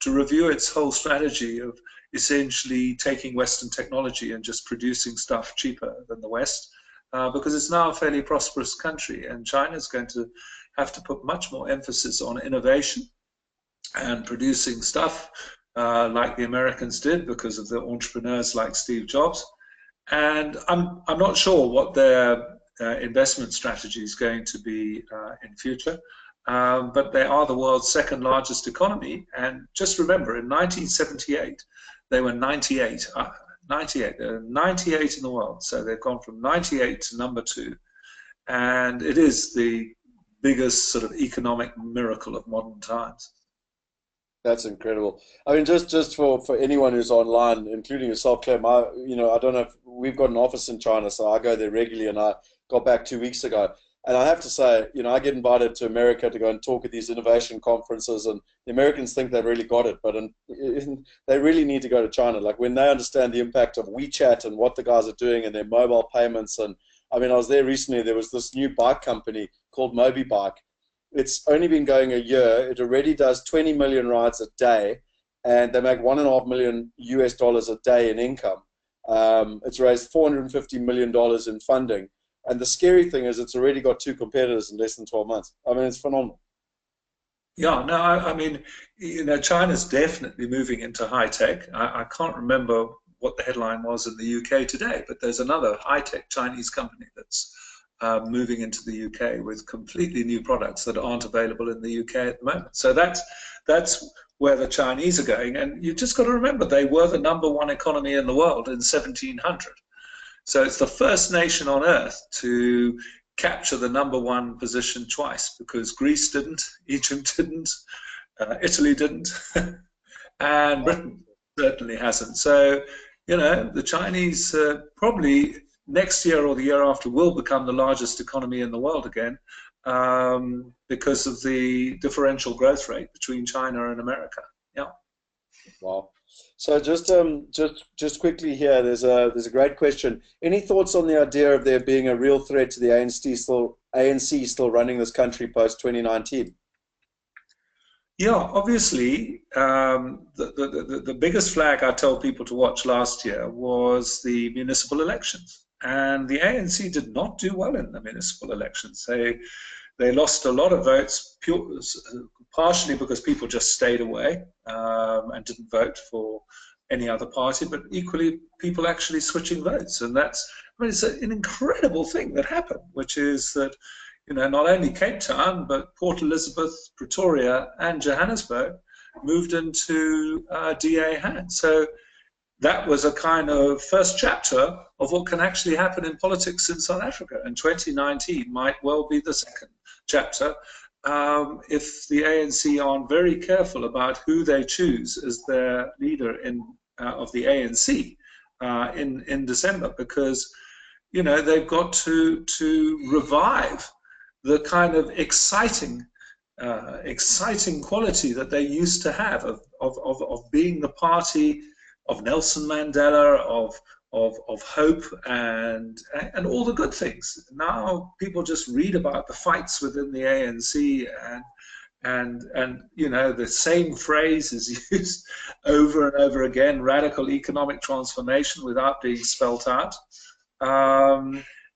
review its whole strategy of essentially taking Western technology and just producing stuff cheaper than the West, because it's now a fairly prosperous country, and China's going to have to put much more emphasis on innovation and producing stuff like the Americans did because of the entrepreneurs like Steve Jobs. And I'm not sure what their investment strategy is going to be in future, but they are the world's second largest economy. And just remember, in 1978, they were 98. 98. They're 98 in the world. So they've gone from 98 to number 2. And it is the biggest sort of economic miracle of modern times. That's incredible. I mean, just for anyone who's online, including yourself, Clem, I don't know if we've got an office in China, so I go there regularly, and I got back 2 weeks ago. And I have to say, I get invited to America to go and talk at these innovation conferences, and the Americans think they've really got it, but they really need to go to China. Like, when they understand the impact of WeChat and what the guys are doing and their mobile payments. And I mean, I was there recently. There was this new bike company called MobiBike. It's only been going a year. It already does 20 million rides a day, and they make $1.5 million a day in income. It's raised $450 million in funding. And the scary thing is it's already got 2 competitors in less than 12 months. I mean, it's phenomenal. Yeah, no, I mean, China's definitely moving into high tech. I can't remember what the headline was in the UK today, but there's another high tech Chinese company that's moving into the UK with completely new products that aren't available in the UK at the moment. So that's where the Chinese are going. And you've just got to remember, they were the #1 economy in the world in 1700. So it's the first nation on earth to capture the #1 position twice, because Greece didn't, Egypt didn't, Italy didn't, and Britain certainly hasn't. So, the Chinese probably next year or the year after will become the largest economy in the world again, because of the differential growth rate between China and America. Yeah. Wow. So just quickly here, there's a great question. Any thoughts on the idea of there being a real threat to the ANC still running this country post 2019? Yeah, obviously, the biggest flag I told people to watch last year was the municipal elections. And the ANC did not do well in the municipal elections. They lost a lot of votes, partially because people just stayed away and didn't vote for any other party, but equally people actually switching votes. And it's an incredible thing that happened, which is that, not only Cape Town, but Port Elizabeth, Pretoria, and Johannesburg moved into DA hands. So that was a kind of first chapter of what can actually happen in politics in South Africa. And 2019 might well be the second chapter if the ANC aren't very careful about who they choose as their leader of the ANC in December, because they've got to revive the kind of exciting quality that they used to have of being the party of Nelson Mandela, of hope and all the good things. Now people just read about the fights within the ANC, and you know, the same phrase is used over and over again: radical economic transformation, without being spelt out.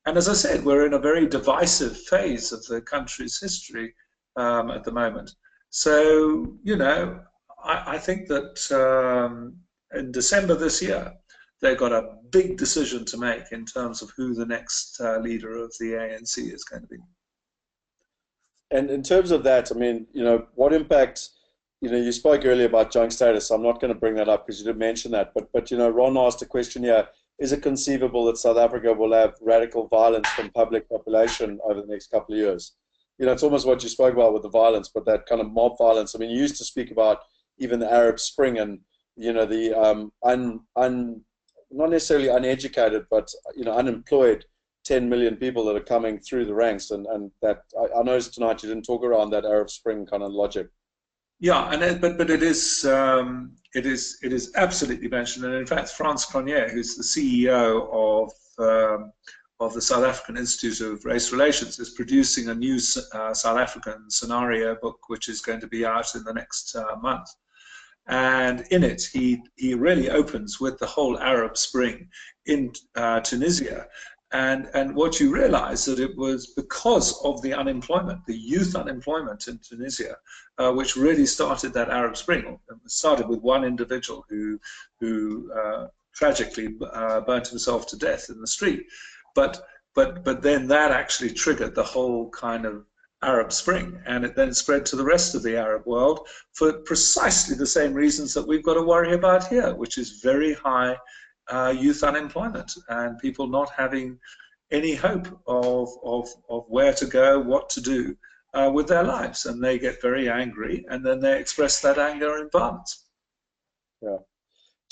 And as I said, we're in a very divisive phase of the country's history at the moment. So, you know, I think that in December this year, they've got a big decision to make in terms of who the next leader of the ANC is going to be. And in terms of that, I mean, you know, what impact, you know, you spoke earlier about junk status. So I'm not going to bring that up because you did mention that. But you know, Ron asked a question here: is it conceivable that South Africa will have radical violence from public population over the next couple of years? You know, it's almost what you spoke about with the violence, but that kind of mob violence. I mean, you used to speak about even the Arab Spring and, you know, the not necessarily uneducated, but, you know, unemployed 10 million people that are coming through the ranks, and that I noticed tonight you didn't talk around that Arab Spring kind of logic. Yeah, and but it is absolutely mentioned, and in fact, Frans Cronje, who's the CEO of the South African Institute of Race Relations, is producing a new South African scenario book, which is going to be out in the next month. And in it, he really opens with the whole Arab Spring in Tunisia. And what you realize that it was because of the unemployment, the youth unemployment in Tunisia, which really started that Arab Spring. It started with one individual who tragically burnt himself to death in the street. But then that actually triggered the whole kind of Arab Spring, and it then spread to the rest of the Arab world for precisely the same reasons that we've got to worry about here, which is very high youth unemployment and people not having any hope of where to go, what to do with their lives, and they get very angry, and then they express that anger in violence. Yeah.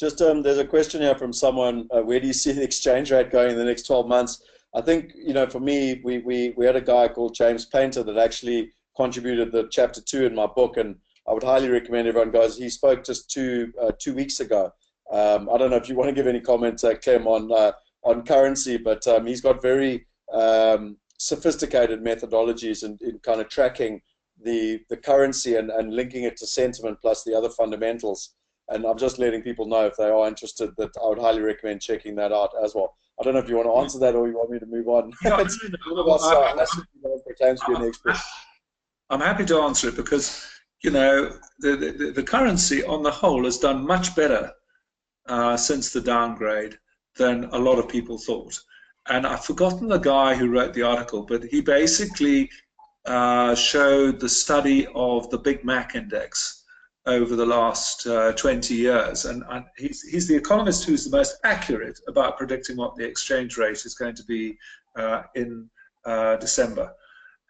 Just there's a question here from someone. Where do you see the exchange rate going in the next 12 months? I think, you know, for me, we had a guy called James Painter that actually contributed the chapter 2 in my book, and I would highly recommend everyone goes. He spoke just two weeks ago. I don't know if you want to give any comments, Clem, on currency, but he's got very sophisticated methodologies in kind of tracking the currency and linking it to sentiment plus the other fundamentals. And I'm just letting people know, if they are interested, that I would highly recommend checking that out as well. I don't know if you want to answer that or you want me to move on. I'm happy to answer it because, you know, the currency on the whole has done much better since the downgrade than a lot of people thought. And I've forgotten the guy who wrote the article, but he basically showed the study of the Big Mac index over the last 20 years. And he's the economist who's the most accurate about predicting what the exchange rate is going to be in December.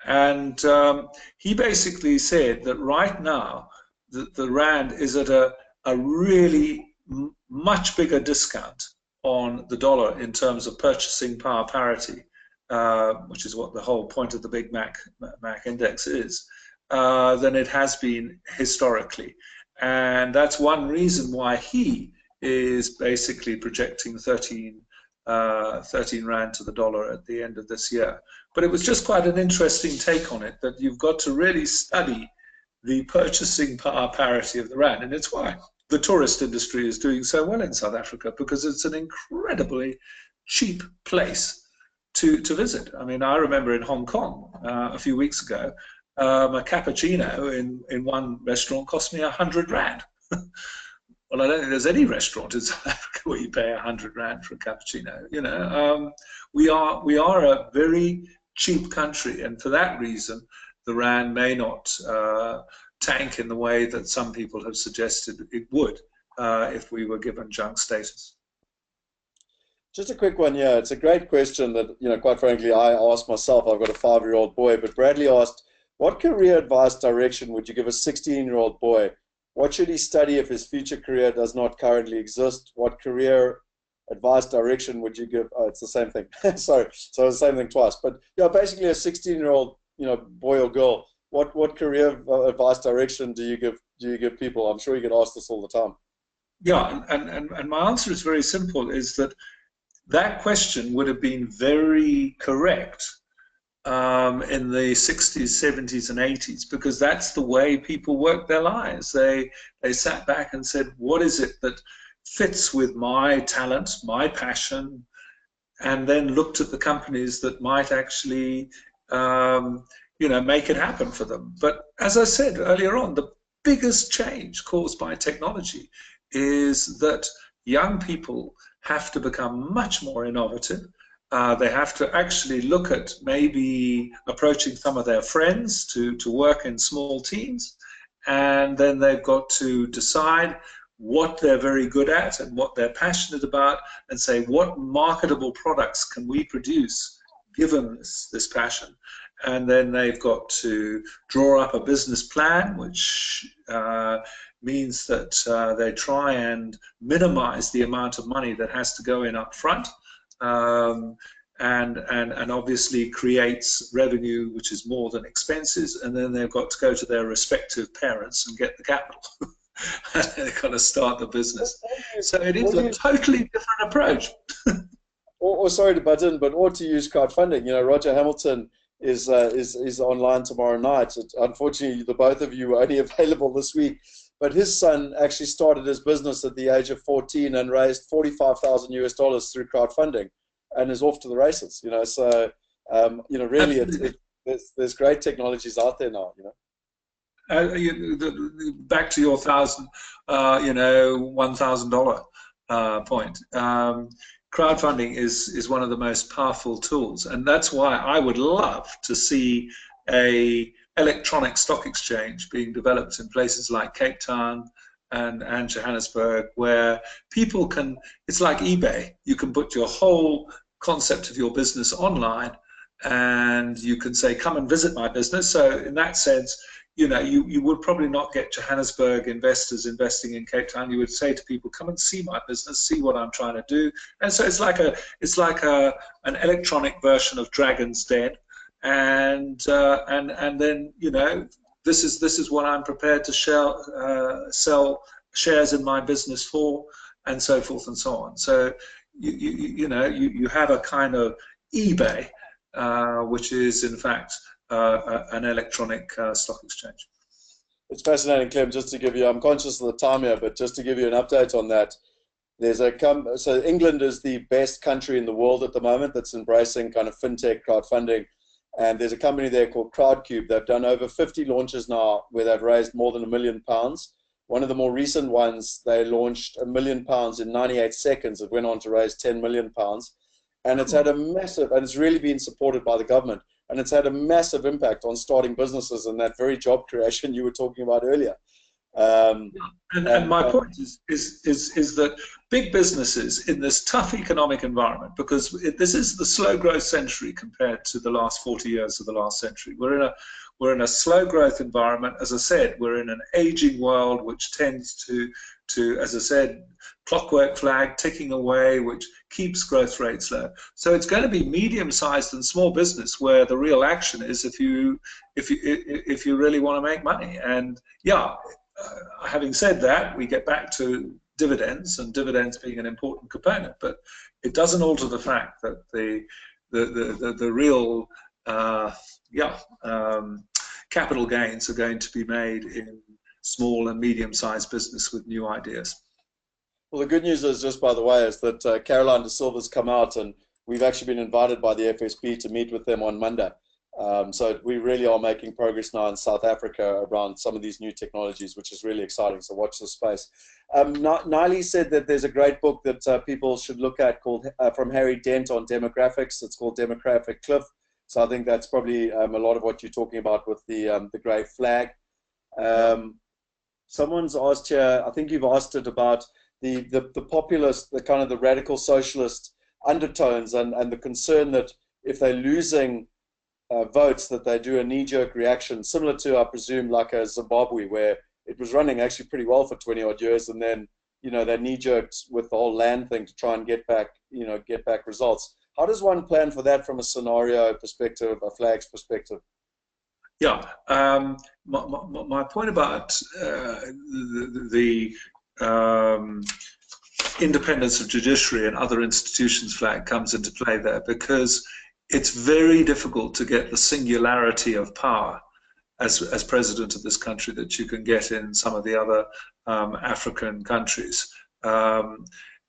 And he basically said that right now, the Rand is at a really much bigger discount on the dollar in terms of purchasing power parity, which is what the whole point of the Big Mac index is, than it has been historically. And that's one reason why he is basically projecting 13 Rand to the dollar at the end of this year. But it was just quite an interesting take on it, that you've got to really study the purchasing power parity of the Rand. And it's why the tourist industry is doing so well in South Africa, because it's an incredibly cheap place to visit. I mean, I remember in Hong Kong a few weeks ago, a cappuccino in one restaurant cost me 100 Rand. Well, I don't think there's any restaurant in South Africa where you pay 100 Rand for a cappuccino. You know, we are a very cheap country, and for that reason, the Rand may not tank in the way that some people have suggested it would if we were given junk status. Just a quick one, yeah. It's a great question that, you know, quite frankly, I asked myself. I've got a 5-year-old boy, but Bradley asked, what career advice direction would you give a 16-year-old boy? What should he study if his future career does not currently exist? What career advice direction would you give? Oh, it's the same thing. Sorry, so the same thing twice. But yeah, basically a 16-year-old, you know, boy or girl. What career advice direction do you give people? I'm sure you get asked this all the time. Yeah, and my answer is very simple: is that question would have been very correct in the 60s, 70s, and 80s, because that's the way people worked their lives. They sat back and said, what is it that fits with my talent, my passion, and then looked at the companies that might actually, make it happen for them. But as I said earlier on, the biggest change caused by technology is that young people have to become much more innovative. They have to actually look at maybe approaching some of their friends to work in small teams, and then they've got to decide what they're very good at and what they're passionate about, and say, what marketable products can we produce given this passion? And then they've got to draw up a business plan, which means that they try and minimize the amount of money that has to go in up front, and obviously creates revenue which is more than expenses, and then they've got to go to their respective parents and get the capital. They've got to start the business. So it is a totally different approach. or sorry to butt in, but or to use crowdfunding. You know, Roger Hamilton is online tomorrow night. Unfortunately, the both of you were only available this week. But his son actually started his business at the age of 14 and raised $45,000 through crowdfunding, and is off to the races. You know, so really, there's great technologies out there now. You know. Back to your $1,000 point. Crowdfunding is one of the most powerful tools, and that's why I would love to see a electronic stock exchange being developed in places like Cape Town and Johannesburg, where people can, it's like eBay, you can put your whole concept of your business online, and you can say, come and visit my business. So in that sense, you would probably not get Johannesburg investors investing in Cape Town. You would say to people, come and see my business, see what I'm trying to do. And so it's like an electronic version of Dragon's Den. And then this is what I'm prepared to sell shares in my business for, and so forth and so on. So you have a kind of eBay, which is in fact an electronic stock exchange. It's fascinating, Clem. Just to give you, I'm conscious of the time here, but just to give you an update on that, so England is the best country in the world at the moment that's embracing kind of fintech crowdfunding, and there's a company there called Crowdcube. They've done over 50 launches now where they've raised more than £1 million. One of the more recent ones, they launched £1 million in 98 seconds. It went on to raise £10 million, and it's had a massive, and it's really been supported by the government. And it's had a massive impact on starting businesses and that very job creation you were talking about earlier. And my point is that big businesses in this tough economic environment, because this is the slow growth century compared to the last 40 years of the last century. We're in a slow growth environment. As I said, we're in an aging world which tends to, as I said, clockwork flag ticking away, which keeps growth rates low. So it's going to be medium-sized and small business where the real action is if you really want to make money. And yeah, having said that, we get back to dividends, and dividends being an important component, but it doesn't alter the fact that the real capital gains are going to be made in small and medium-sized business with new ideas. Well, the good news is, just by the way, is that Caroline De Silva's come out, and we've actually been invited by the FSB to meet with them on Monday. So we really are making progress now in South Africa around some of these new technologies, which is really exciting. So watch the space. Niley said that there's a great book that people should look at called from Harry Dent on demographics. It's called Demographic Cliff. So I think that's probably a lot of what you're talking about with the grey flag. Someone's asked here, I think you've asked it about the populist, the kind of the radical socialist undertones, and the concern that if they're losing votes, that they do a knee-jerk reaction, similar to, I presume, like a Zimbabwe, where it was running actually pretty well for 20-odd years, and then they knee-jerked with the whole land thing to try and get back results. How does one plan for that from a scenario perspective, a flags perspective? Yeah, my point about the independence of judiciary and other institutions flag comes into play there, because it's very difficult to get the singularity of power as president of this country that you can get in some of the other African countries.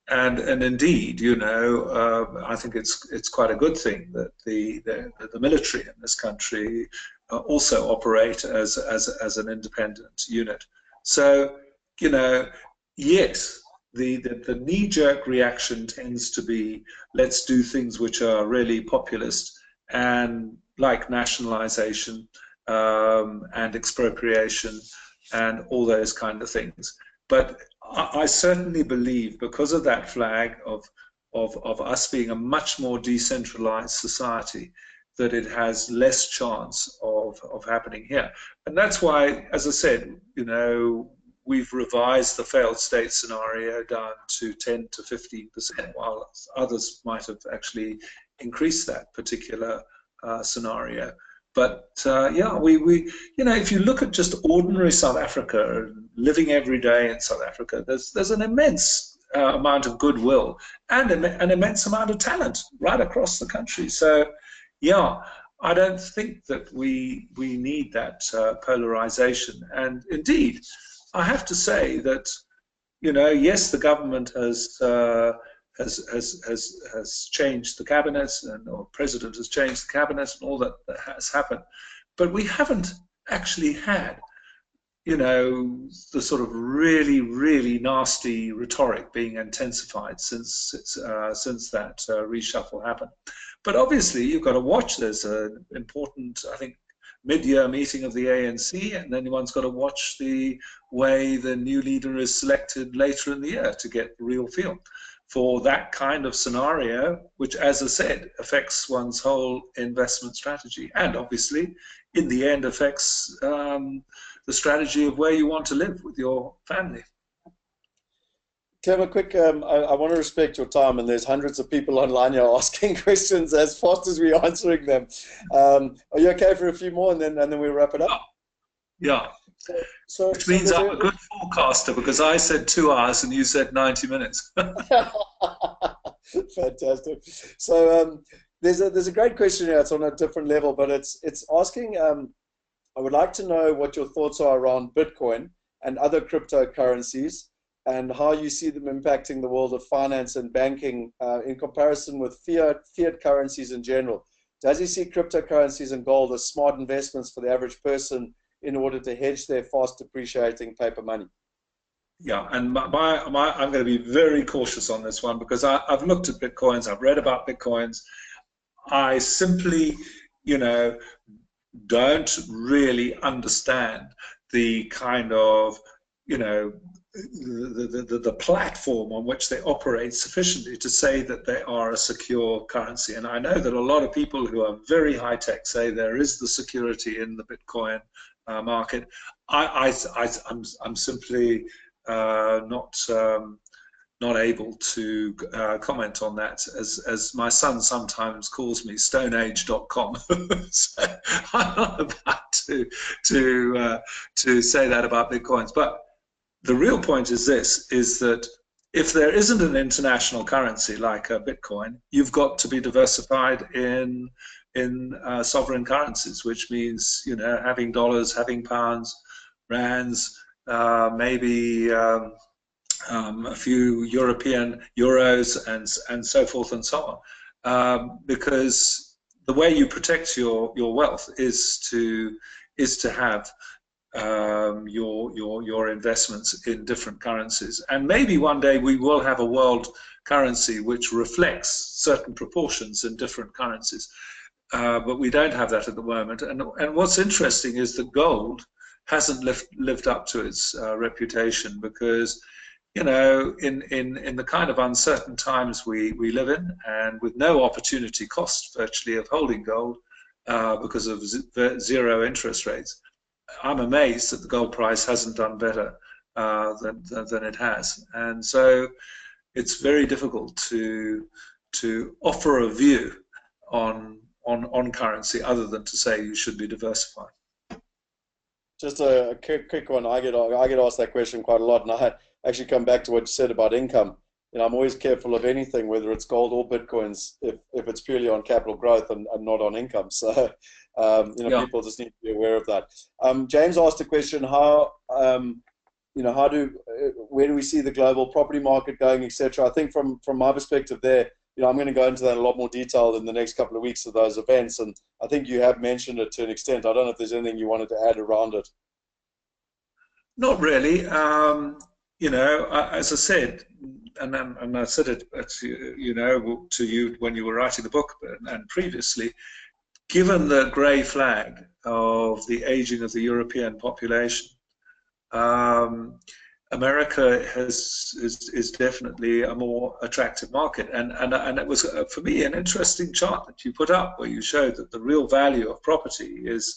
And indeed, you know, I think it's quite a good thing that the military in this country also operate as an independent unit. So, you know, yes, the knee-jerk reaction tends to be, let's do things which are really populist and like nationalization and expropriation and all those kind of things. But I certainly believe, because of that flag of us being a much more decentralized society, that it has less chance of happening here. And that's why, as I said, you know, we've revised the failed state scenario down to 10 to 15%, while others might have actually increased that particular scenario. But yeah, we you know, if you look at just ordinary South Africa, living every day in South Africa, there's an immense amount of goodwill and an immense amount of talent right across the country. So yeah, I don't think that we need that polarization. And indeed, I have to say that, you know, yes, the government has changed the cabinet, and or president has changed the cabinet, and all that has happened, but we haven't actually had, you know, the sort of really nasty rhetoric being intensified since that reshuffle happened. But obviously, you've got to watch. There's an important, I think, mid-year meeting of the ANC, and then one's got to watch the way the new leader is selected later in the year to get the real feel for that kind of scenario, which, as I said, affects one's whole investment strategy, and obviously, in the end, affects the strategy of where you want to live with your family. Clem, a quick, I want to respect your time, and there's hundreds of people online here asking questions as fast as we're answering them. Are you okay for a few more, and then we'll wrap it up? Yeah. Which means I'm a good forecaster, because I said 2 hours and you said 90 minutes. Fantastic. So there's a great question here. It's on a different level, but it's asking, I would like to know what your thoughts are around Bitcoin and other cryptocurrencies, and how you see them impacting the world of finance and banking in comparison with fiat currencies in general. Does he see cryptocurrencies and gold as smart investments for the average person in order to hedge their fast depreciating paper money? Yeah, and I'm going to be very cautious on this one, because I've looked at Bitcoins, I've read about Bitcoins. I simply, you know, don't really understand the kind of, you know, the platform on which they operate sufficiently to say that they are a secure currency. And I know that a lot of people who are very high tech say there is the security in the Bitcoin market. I'm simply not able to comment on that, as my son sometimes calls me stoneage.com. So I'm not about to say that about Bitcoins. But the real point is this, is that if there isn't an international currency like a Bitcoin, you've got to be diversified in sovereign currencies, which means, you know, having dollars, having pounds, rands, maybe a few European euros, and so forth and so on, because the way you protect your wealth is to have your investments in different currencies. And maybe one day we will have a world currency which reflects certain proportions in different currencies, but we don't have that at the moment. And what's interesting is that gold hasn't lived up to its reputation, because, you know, in the kind of uncertain times we live in, and with no opportunity cost virtually of holding gold because of zero interest rates, I'm amazed that the gold price hasn't done better than it has. And so it's very difficult to offer a view on currency other than to say you should be diversified. Just a quick one. I get asked that question quite a lot, and I actually come back to what you said about income. I'm always careful of anything, whether it's gold or Bitcoins, if it's purely on capital growth and not on income. So, Yeah. people just need to be aware of that. James asked a question, where do we see the global property market going, etc. I think from my perspective there, I'm going to go into that in a lot more detail in the next couple of weeks of those events. And I think you have mentioned it to an extent. I don't know if there's anything you wanted to add around it. Not really. As I said, and I said it, to you when you were writing the book and previously, given the grey flag of the aging of the European population, America is definitely a more attractive market, and it was for me an interesting chart that you put up where you showed that the real value of property is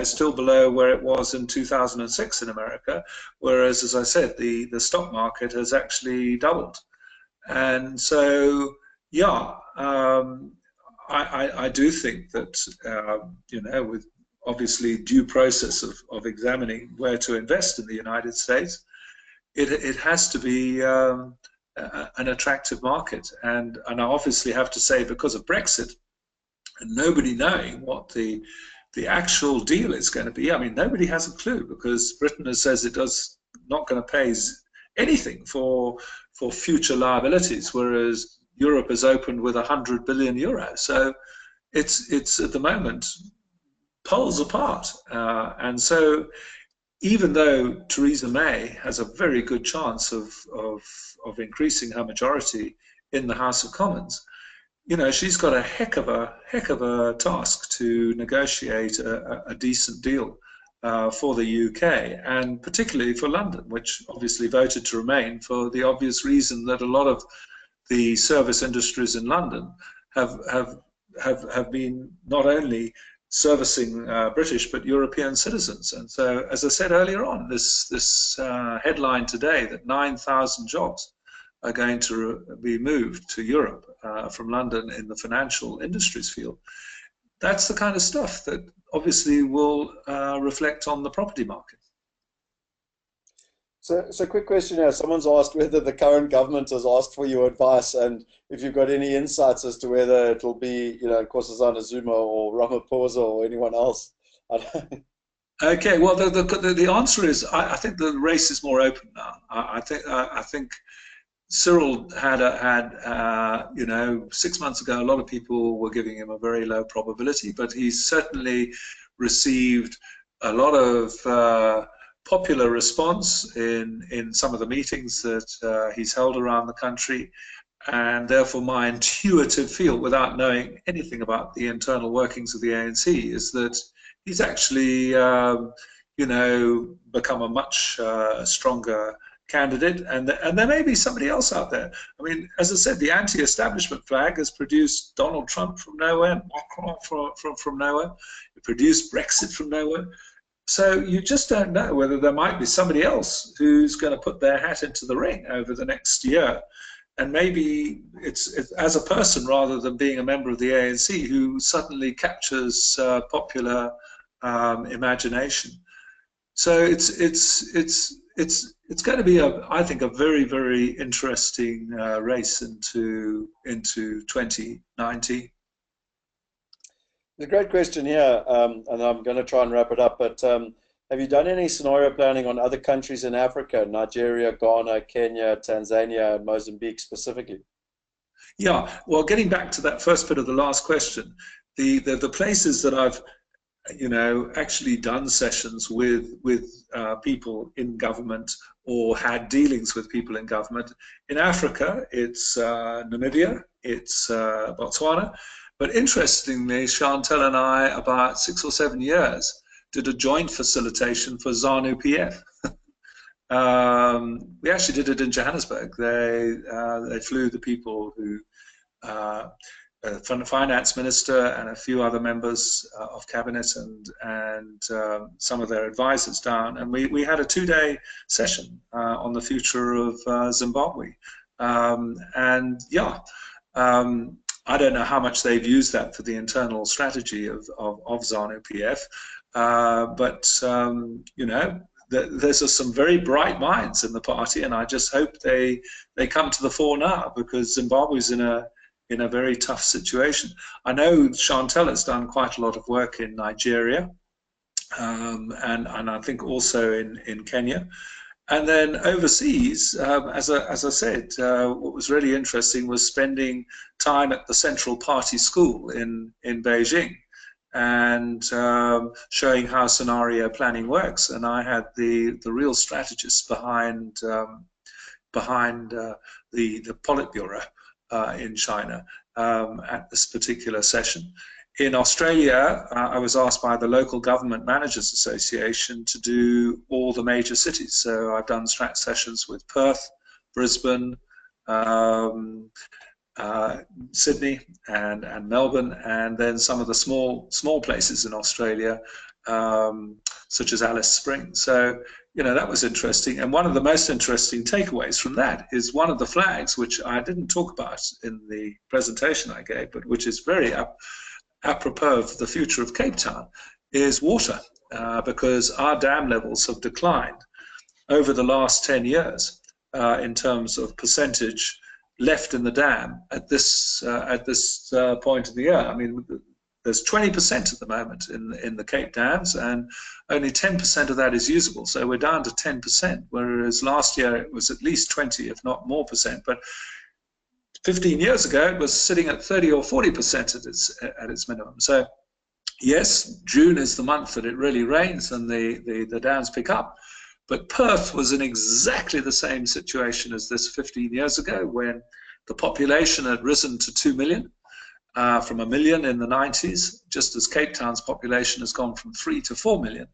still below where it was in 2006 in America, whereas, as I said, the stock market has actually doubled. And so, yeah, I do think that, with obviously due process of examining where to invest in the United States, it has to be an attractive market. And I obviously have to say, because of Brexit, and nobody knowing what the actual deal is going to be. I mean, nobody has a clue, because Britain says it does not going to pay anything for future liabilities, whereas Europe has opened with 100 billion euros. So it's at the moment poles apart, and so even though Theresa May has a very good chance of increasing her majority in the House of Commons, she's got a heck of a task to negotiate a decent deal for the UK, and particularly for London, which obviously voted to remain for the obvious reason that a lot of the service industries in London have been not only servicing British but European citizens. And so, as I said earlier on, this headline today that 9,000 jobs are going to be moved to Europe from London in the financial industries field. That's the kind of stuff that obviously will reflect on the property market. So quick question here. Someone's asked whether the current government has asked for your advice, and if you've got any insights as to whether it'll be, Nkosazana Zuma or Ramaphosa or anyone else. Okay, well, the answer is I think the race is more open now. I think Cyril had 6 months ago, a lot of people were giving him a very low probability, but he's certainly received a lot of popular response in some of the meetings that he's held around the country. And therefore, my intuitive feel, without knowing anything about the internal workings of the ANC, is that he's actually, become a much stronger candidate, and there may be somebody else out there. I mean, as I said, the anti-establishment flag has produced Donald Trump from nowhere, Macron from nowhere. It produced Brexit from nowhere. So you just don't know whether there might be somebody else who's going to put their hat into the ring over the next year. And maybe it's as a person rather than being a member of the ANC who suddenly captures popular imagination. So it's going to be, I think, a very, very interesting race into 2019. A great question here, and I'm going to try and wrap it up, but have you done any scenario planning on other countries in Africa, Nigeria, Ghana, Kenya, Tanzania, and Mozambique specifically? Yeah, well, getting back to that first bit of the last question, the places that I've actually done sessions with people in government or had dealings with people in government. In Africa, it's Namibia, it's Botswana. But interestingly, Chantel and I, about 6 or 7 years, did a joint facilitation for ZANU-PF. We actually did it in Johannesburg. They flew the people who, from the finance minister and a few other members of cabinet and some of their advisors down, and we had a 2-day session on the future of Zimbabwe. I don't know how much they've used that for the internal strategy of ZANU-PF, but there's some very bright minds in the party, and I just hope they come to the fore now, because Zimbabwe's in a very tough situation. I know Chantel has done quite a lot of work in Nigeria, and I think also in Kenya. And then overseas, as I said, what was really interesting was spending time at the Central Party School in Beijing, and showing how scenario planning works. And I had the real strategists behind the Politburo in China at this particular session. In Australia, I was asked by the Local Government Managers Association to do all the major cities. So I've done strat sessions with Perth, Brisbane, Sydney and Melbourne, and then some of the small places in Australia, such as Alice Springs. So, you know, that was interesting. And one of the most interesting takeaways from that is one of the flags, which I didn't talk about in the presentation I gave, but which is very apropos of the future of Cape Town, is water, because our dam levels have declined over the last 10 years in terms of percentage left in the dam at this point of the year. I mean, there's 20% at the moment in the Cape dams, and only 10% of that is usable. So we're down to 10%, whereas last year it was at least 20, if not more percent. But 15 years ago, it was sitting at 30 or 40% at its minimum. So yes, June is the month that it really rains and the dams pick up. But Perth was in exactly the same situation as this 15 years ago, when the population had risen to 2 million from 1 million in the 90s, just as Cape Town's population has gone from 3 to 4 million.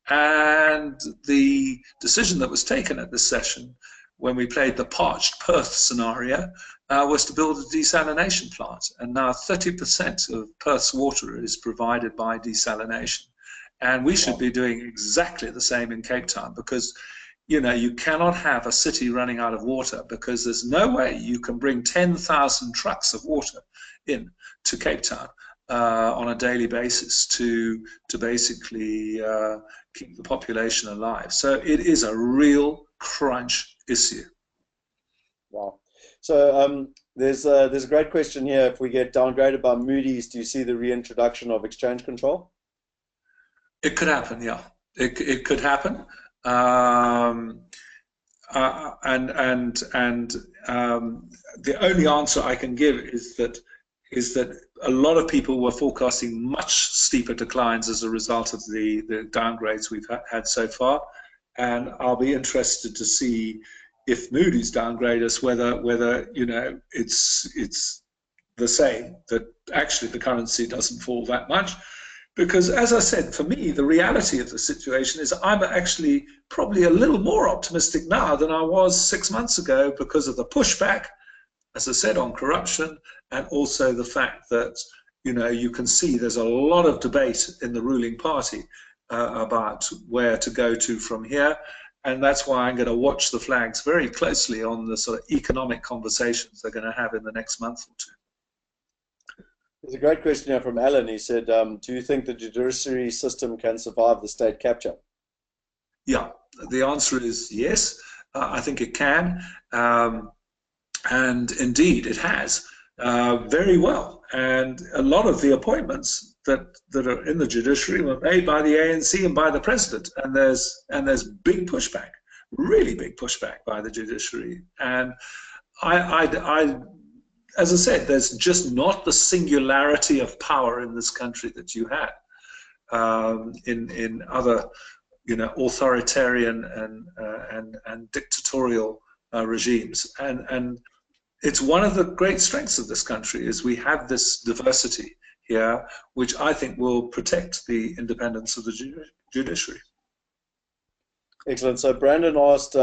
And the decision that was taken at this session, when we played the parched Perth scenario, was to build a desalination plant. And now 30% of Perth's water is provided by desalination. And we should be doing exactly the same in Cape Town, because, you know, you cannot have a city running out of water, because there's no way you can bring 10,000 trucks of water in to Cape Town on a daily basis to basically keep the population alive. So it is a real crunch issue. Wow. So there's a great question here. If we get downgraded by Moody's, do you see the reintroduction of exchange control? It could happen, yeah. It could happen, the only answer I can give is that a lot of people were forecasting much steeper declines as a result of the downgrades we've had so far, and I'll be interested to see if Moody's downgrade us whether you know it's the same, that actually the currency doesn't fall that much. Because, as I said, for me, the reality of the situation is I'm actually probably a little more optimistic now than I was 6 months ago, because of the pushback, as I said, on corruption, and also the fact that, you know, you can see there's a lot of debate in the ruling party about where to go to from here. And that's why I'm going to watch the flags very closely on the sort of economic conversations they're going to have in the next month or two. There's a great question here from Alan. He said, do you think the judiciary system can survive the state capture? Yeah, the answer is yes. I think it can. And indeed, it has very well. And a lot of the appointments that are in the judiciary were made by the ANC and by the president. And there's big pushback, really big pushback by the judiciary. And as I said, there's just not the singularity of power in this country that you had in other, you know, authoritarian and dictatorial regimes. And it's one of the great strengths of this country is we have this diversity here, which I think will protect the independence of the judiciary. Excellent. So Brandon asked,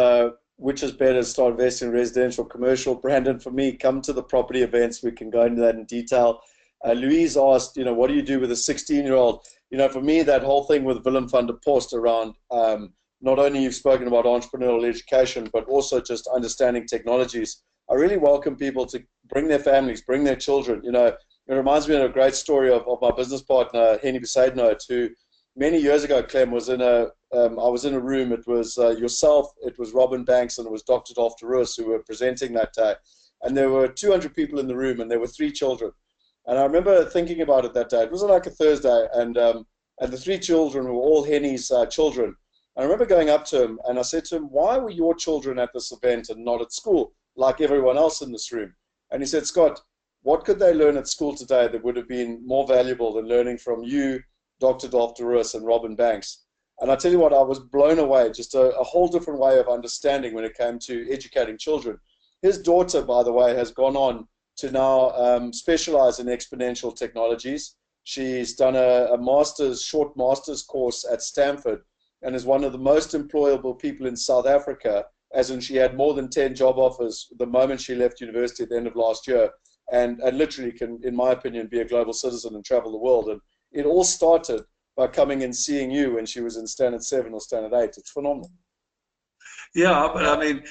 which is better, start investing in residential, commercial? Brandon, for me, come to the property events. We can go into that in detail. Louise asked, you know, what do you do with a 16-year-old? You know, for me, that whole thing with Willem van der Post around not only you've spoken about entrepreneurial education, but also just understanding technologies. I really welcome people to bring their families, bring their children. You know, it reminds me of a great story of my business partner, Henny Besaidnout, who many years ago, Clem, was in I was in a room. It was yourself, it was Robin Banks, and it was Dr. Doftarus who were presenting that day. And there were 200 people in the room, and there were 3 children. And I remember thinking about it that day. It was like a Thursday, and the 3 children were all Henny's children. I remember going up to him, and I said to him, "Why were your children at this event and not at school, like everyone else in this room?" And he said, "Scott, what could they learn at school today that would have been more valuable than learning from you, Dr. Doftarus, and Robin Banks?" And I tell you what, I was blown away, just a whole different way of understanding when it came to educating children. His daughter, by the way, has gone on to now specialize in exponential technologies. She's done a short master's course at Stanford, and is one of the most employable people in South Africa, as in she had more than 10 job offers the moment she left university at the end of last year, and literally can, in my opinion, be a global citizen and travel the world. And it all started by coming and seeing you when she was in Standard 7 or Standard 8. It's phenomenal. Yeah, but I mean,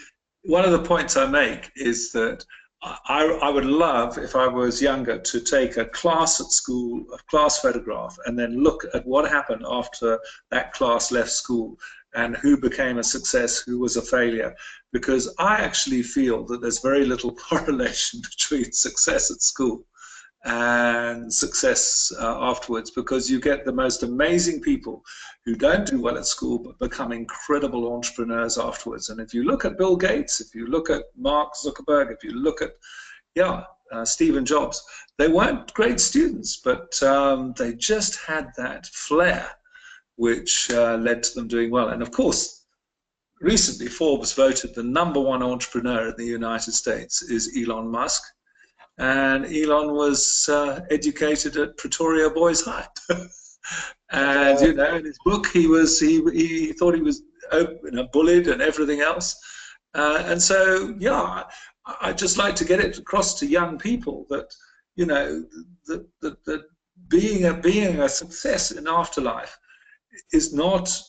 one of the points I make is that I would love, if I was younger, to take a class at school, a class photograph, and then look at what happened after that class left school and who became a success, who was a failure. Because I actually feel that there's very little correlation between success at school and success afterwards, because you get the most amazing people who don't do well at school but become incredible entrepreneurs afterwards. And if you look at Bill Gates, if you look at Mark Zuckerberg, if you look at Stephen Jobs, they weren't great students, but they just had that flair which led to them doing well. And of course, recently Forbes voted the #1 entrepreneur in the United States is Elon Musk. And Elon was educated at Pretoria Boys High. And you know, in his book, he thought he was bullied and everything else. And so, yeah, I just like to get it across to young people that, you know, that being a success in afterlife is not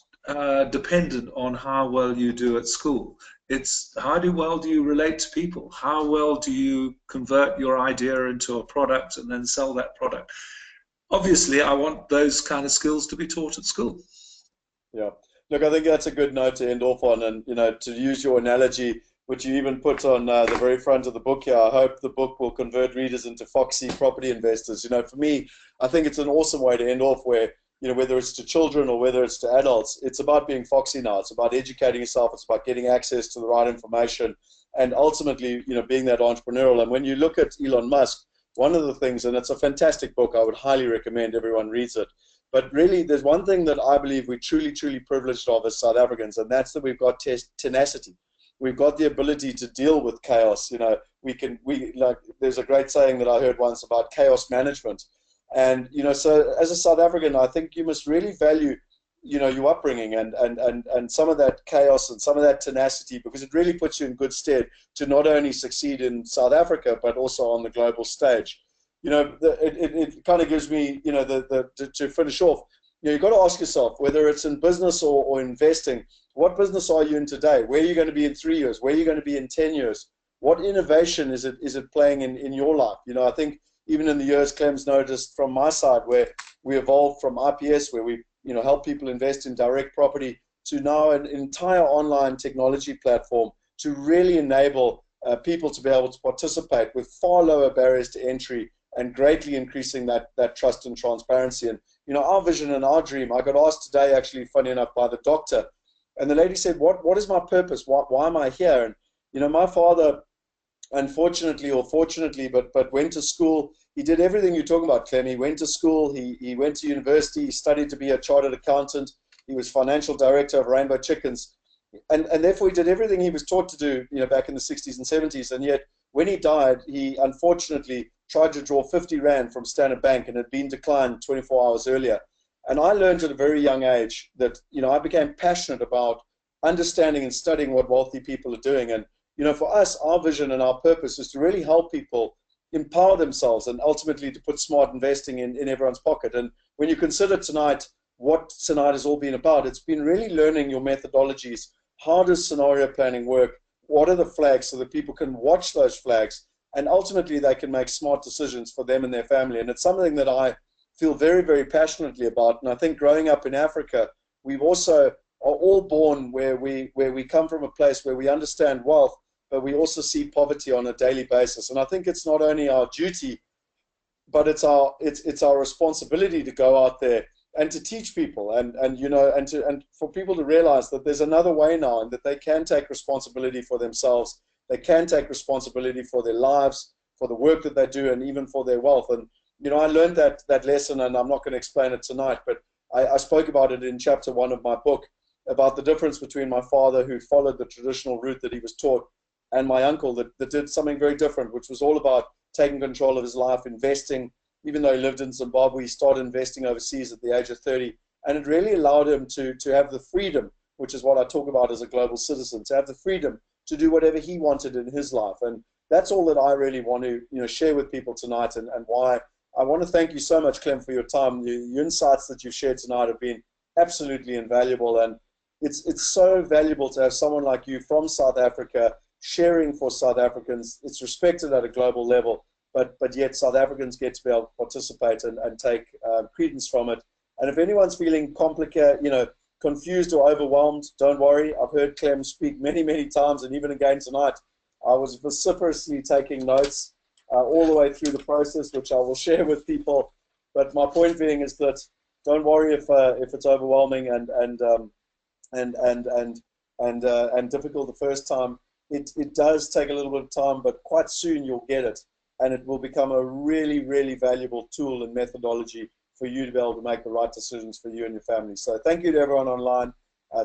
dependent on how well you do at school. It's how well do you relate to people? How well do you convert your idea into a product and then sell that product? Obviously, I want those kind of skills to be taught at school. Yeah. Look, I think that's a good note to end off on. And, you know, to use your analogy, which you even put on the very front of the book here, I hope the book will convert readers into foxy property investors. You know, for me, I think it's an awesome way to end off where, you know, whether it's to children or whether it's to adults, it's about being foxy now. It's about educating yourself. It's about getting access to the right information and ultimately, you know, being that entrepreneurial. And when you look at Elon Musk, one of the things, and it's a fantastic book, I would highly recommend everyone reads it. But really, there's one thing that I believe we're truly, truly privileged of as South Africans, and that's that we've got tenacity. We've got the ability to deal with chaos. You know, there's a great saying that I heard once about chaos management. And, you know, so as a South African, I think you must really value, you know, your upbringing and some of that chaos and some of that tenacity, because it really puts you in good stead to not only succeed in South Africa, but also on the global stage. You know, it kind of gives me, you know, to finish off, you know, you've got to ask yourself, whether it's in business or investing, what business are you in today? Where are you going to be in 3 years? Where are you going to be in 10 years? What innovation is it playing in your life? You know, I think even in the years Clem's noticed from my side, where we evolved from IPS, where we, you know, help people invest in direct property, to now an entire online technology platform to really enable people to be able to participate with far lower barriers to entry and greatly increasing that trust and transparency. And, you know, our vision and our dream, I got asked today, actually, funny enough, by the doctor, and the lady said, what is my purpose? Why am I here? And, you know, my father, unfortunately or fortunately, but went to school. He did everything you're talking about, Clem. He went to school, he went to university, he studied to be a chartered accountant, he was financial director of Rainbow Chickens, and therefore he did everything he was taught to do, you know, back in the 60s and 70s. And yet when he died, he unfortunately tried to draw 50 Rand from Standard Bank and had been declined 24 hours earlier. And I learned at a very young age that, you know, I became passionate about understanding and studying what wealthy people are doing. And, you know, for us, our vision and our purpose is to really help people empower themselves and ultimately to put smart investing in everyone's pocket. And when you consider tonight, what tonight has all been about, it's been really learning your methodologies. How does scenario planning work? What are the flags, so that people can watch those flags and ultimately they can make smart decisions for them and their family? And it's something that I feel very, very passionately about. And I think growing up in Africa, we've also are all born where we come from a place where we understand wealth, but we also see poverty on a daily basis. And I think it's not only our duty, but it's our responsibility to go out there and to teach people, and you know, and for people to realize that there's another way now, and that they can take responsibility for themselves, they can take responsibility for their lives, for the work that they do, and even for their wealth. And you know, I learned that lesson, and I'm not going to explain it tonight, but I spoke about it in chapter 1 of my book, about the difference between my father, who followed the traditional route that he was taught, and my uncle that did something very different, which was all about taking control of his life, investing. Even though he lived in Zimbabwe, he started investing overseas at the age of 30. And it really allowed him to have the freedom, which is what I talk about as a global citizen, to have the freedom to do whatever he wanted in his life. And that's all that I really want to, you know, share with people tonight, and why I want to thank you so much, Clem, for your time. The insights that you've shared tonight have been absolutely invaluable. And it's so valuable to have someone like you from South Africa sharing for South Africans. It's respected at a global level. But yet South Africans get to be able to participate and take credence from it. And if anyone's feeling complicated, you know, confused or overwhelmed, don't worry. I've heard Clem speak many, many times, and even again tonight, I was vociferously taking notes all the way through the process, which I will share with people. But my point being is that don't worry if it's overwhelming and difficult the first time. It does take a little bit of time, but quite soon you'll get it. And it will become a really, really valuable tool and methodology for you to be able to make the right decisions for you and your family. So thank you to everyone online.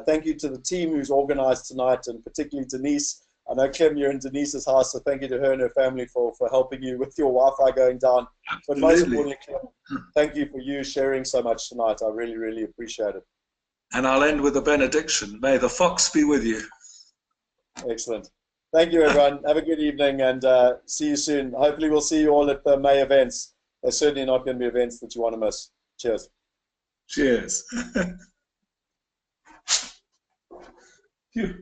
Thank you to the team who's organized tonight, and particularly Denise. I know, Clem, you're in Denise's house, so thank you to her and her family for helping you with your Wi-Fi going down. But most importantly, Clem, thank you for you sharing so much tonight. I really, really appreciate it. And I'll end with a benediction. May the fox be with you. Excellent. Thank you, everyone. Have a good evening, and see you soon. Hopefully we'll see you all at the May events. There's certainly not going to be events that you want to miss. Cheers. Cheers. Phew.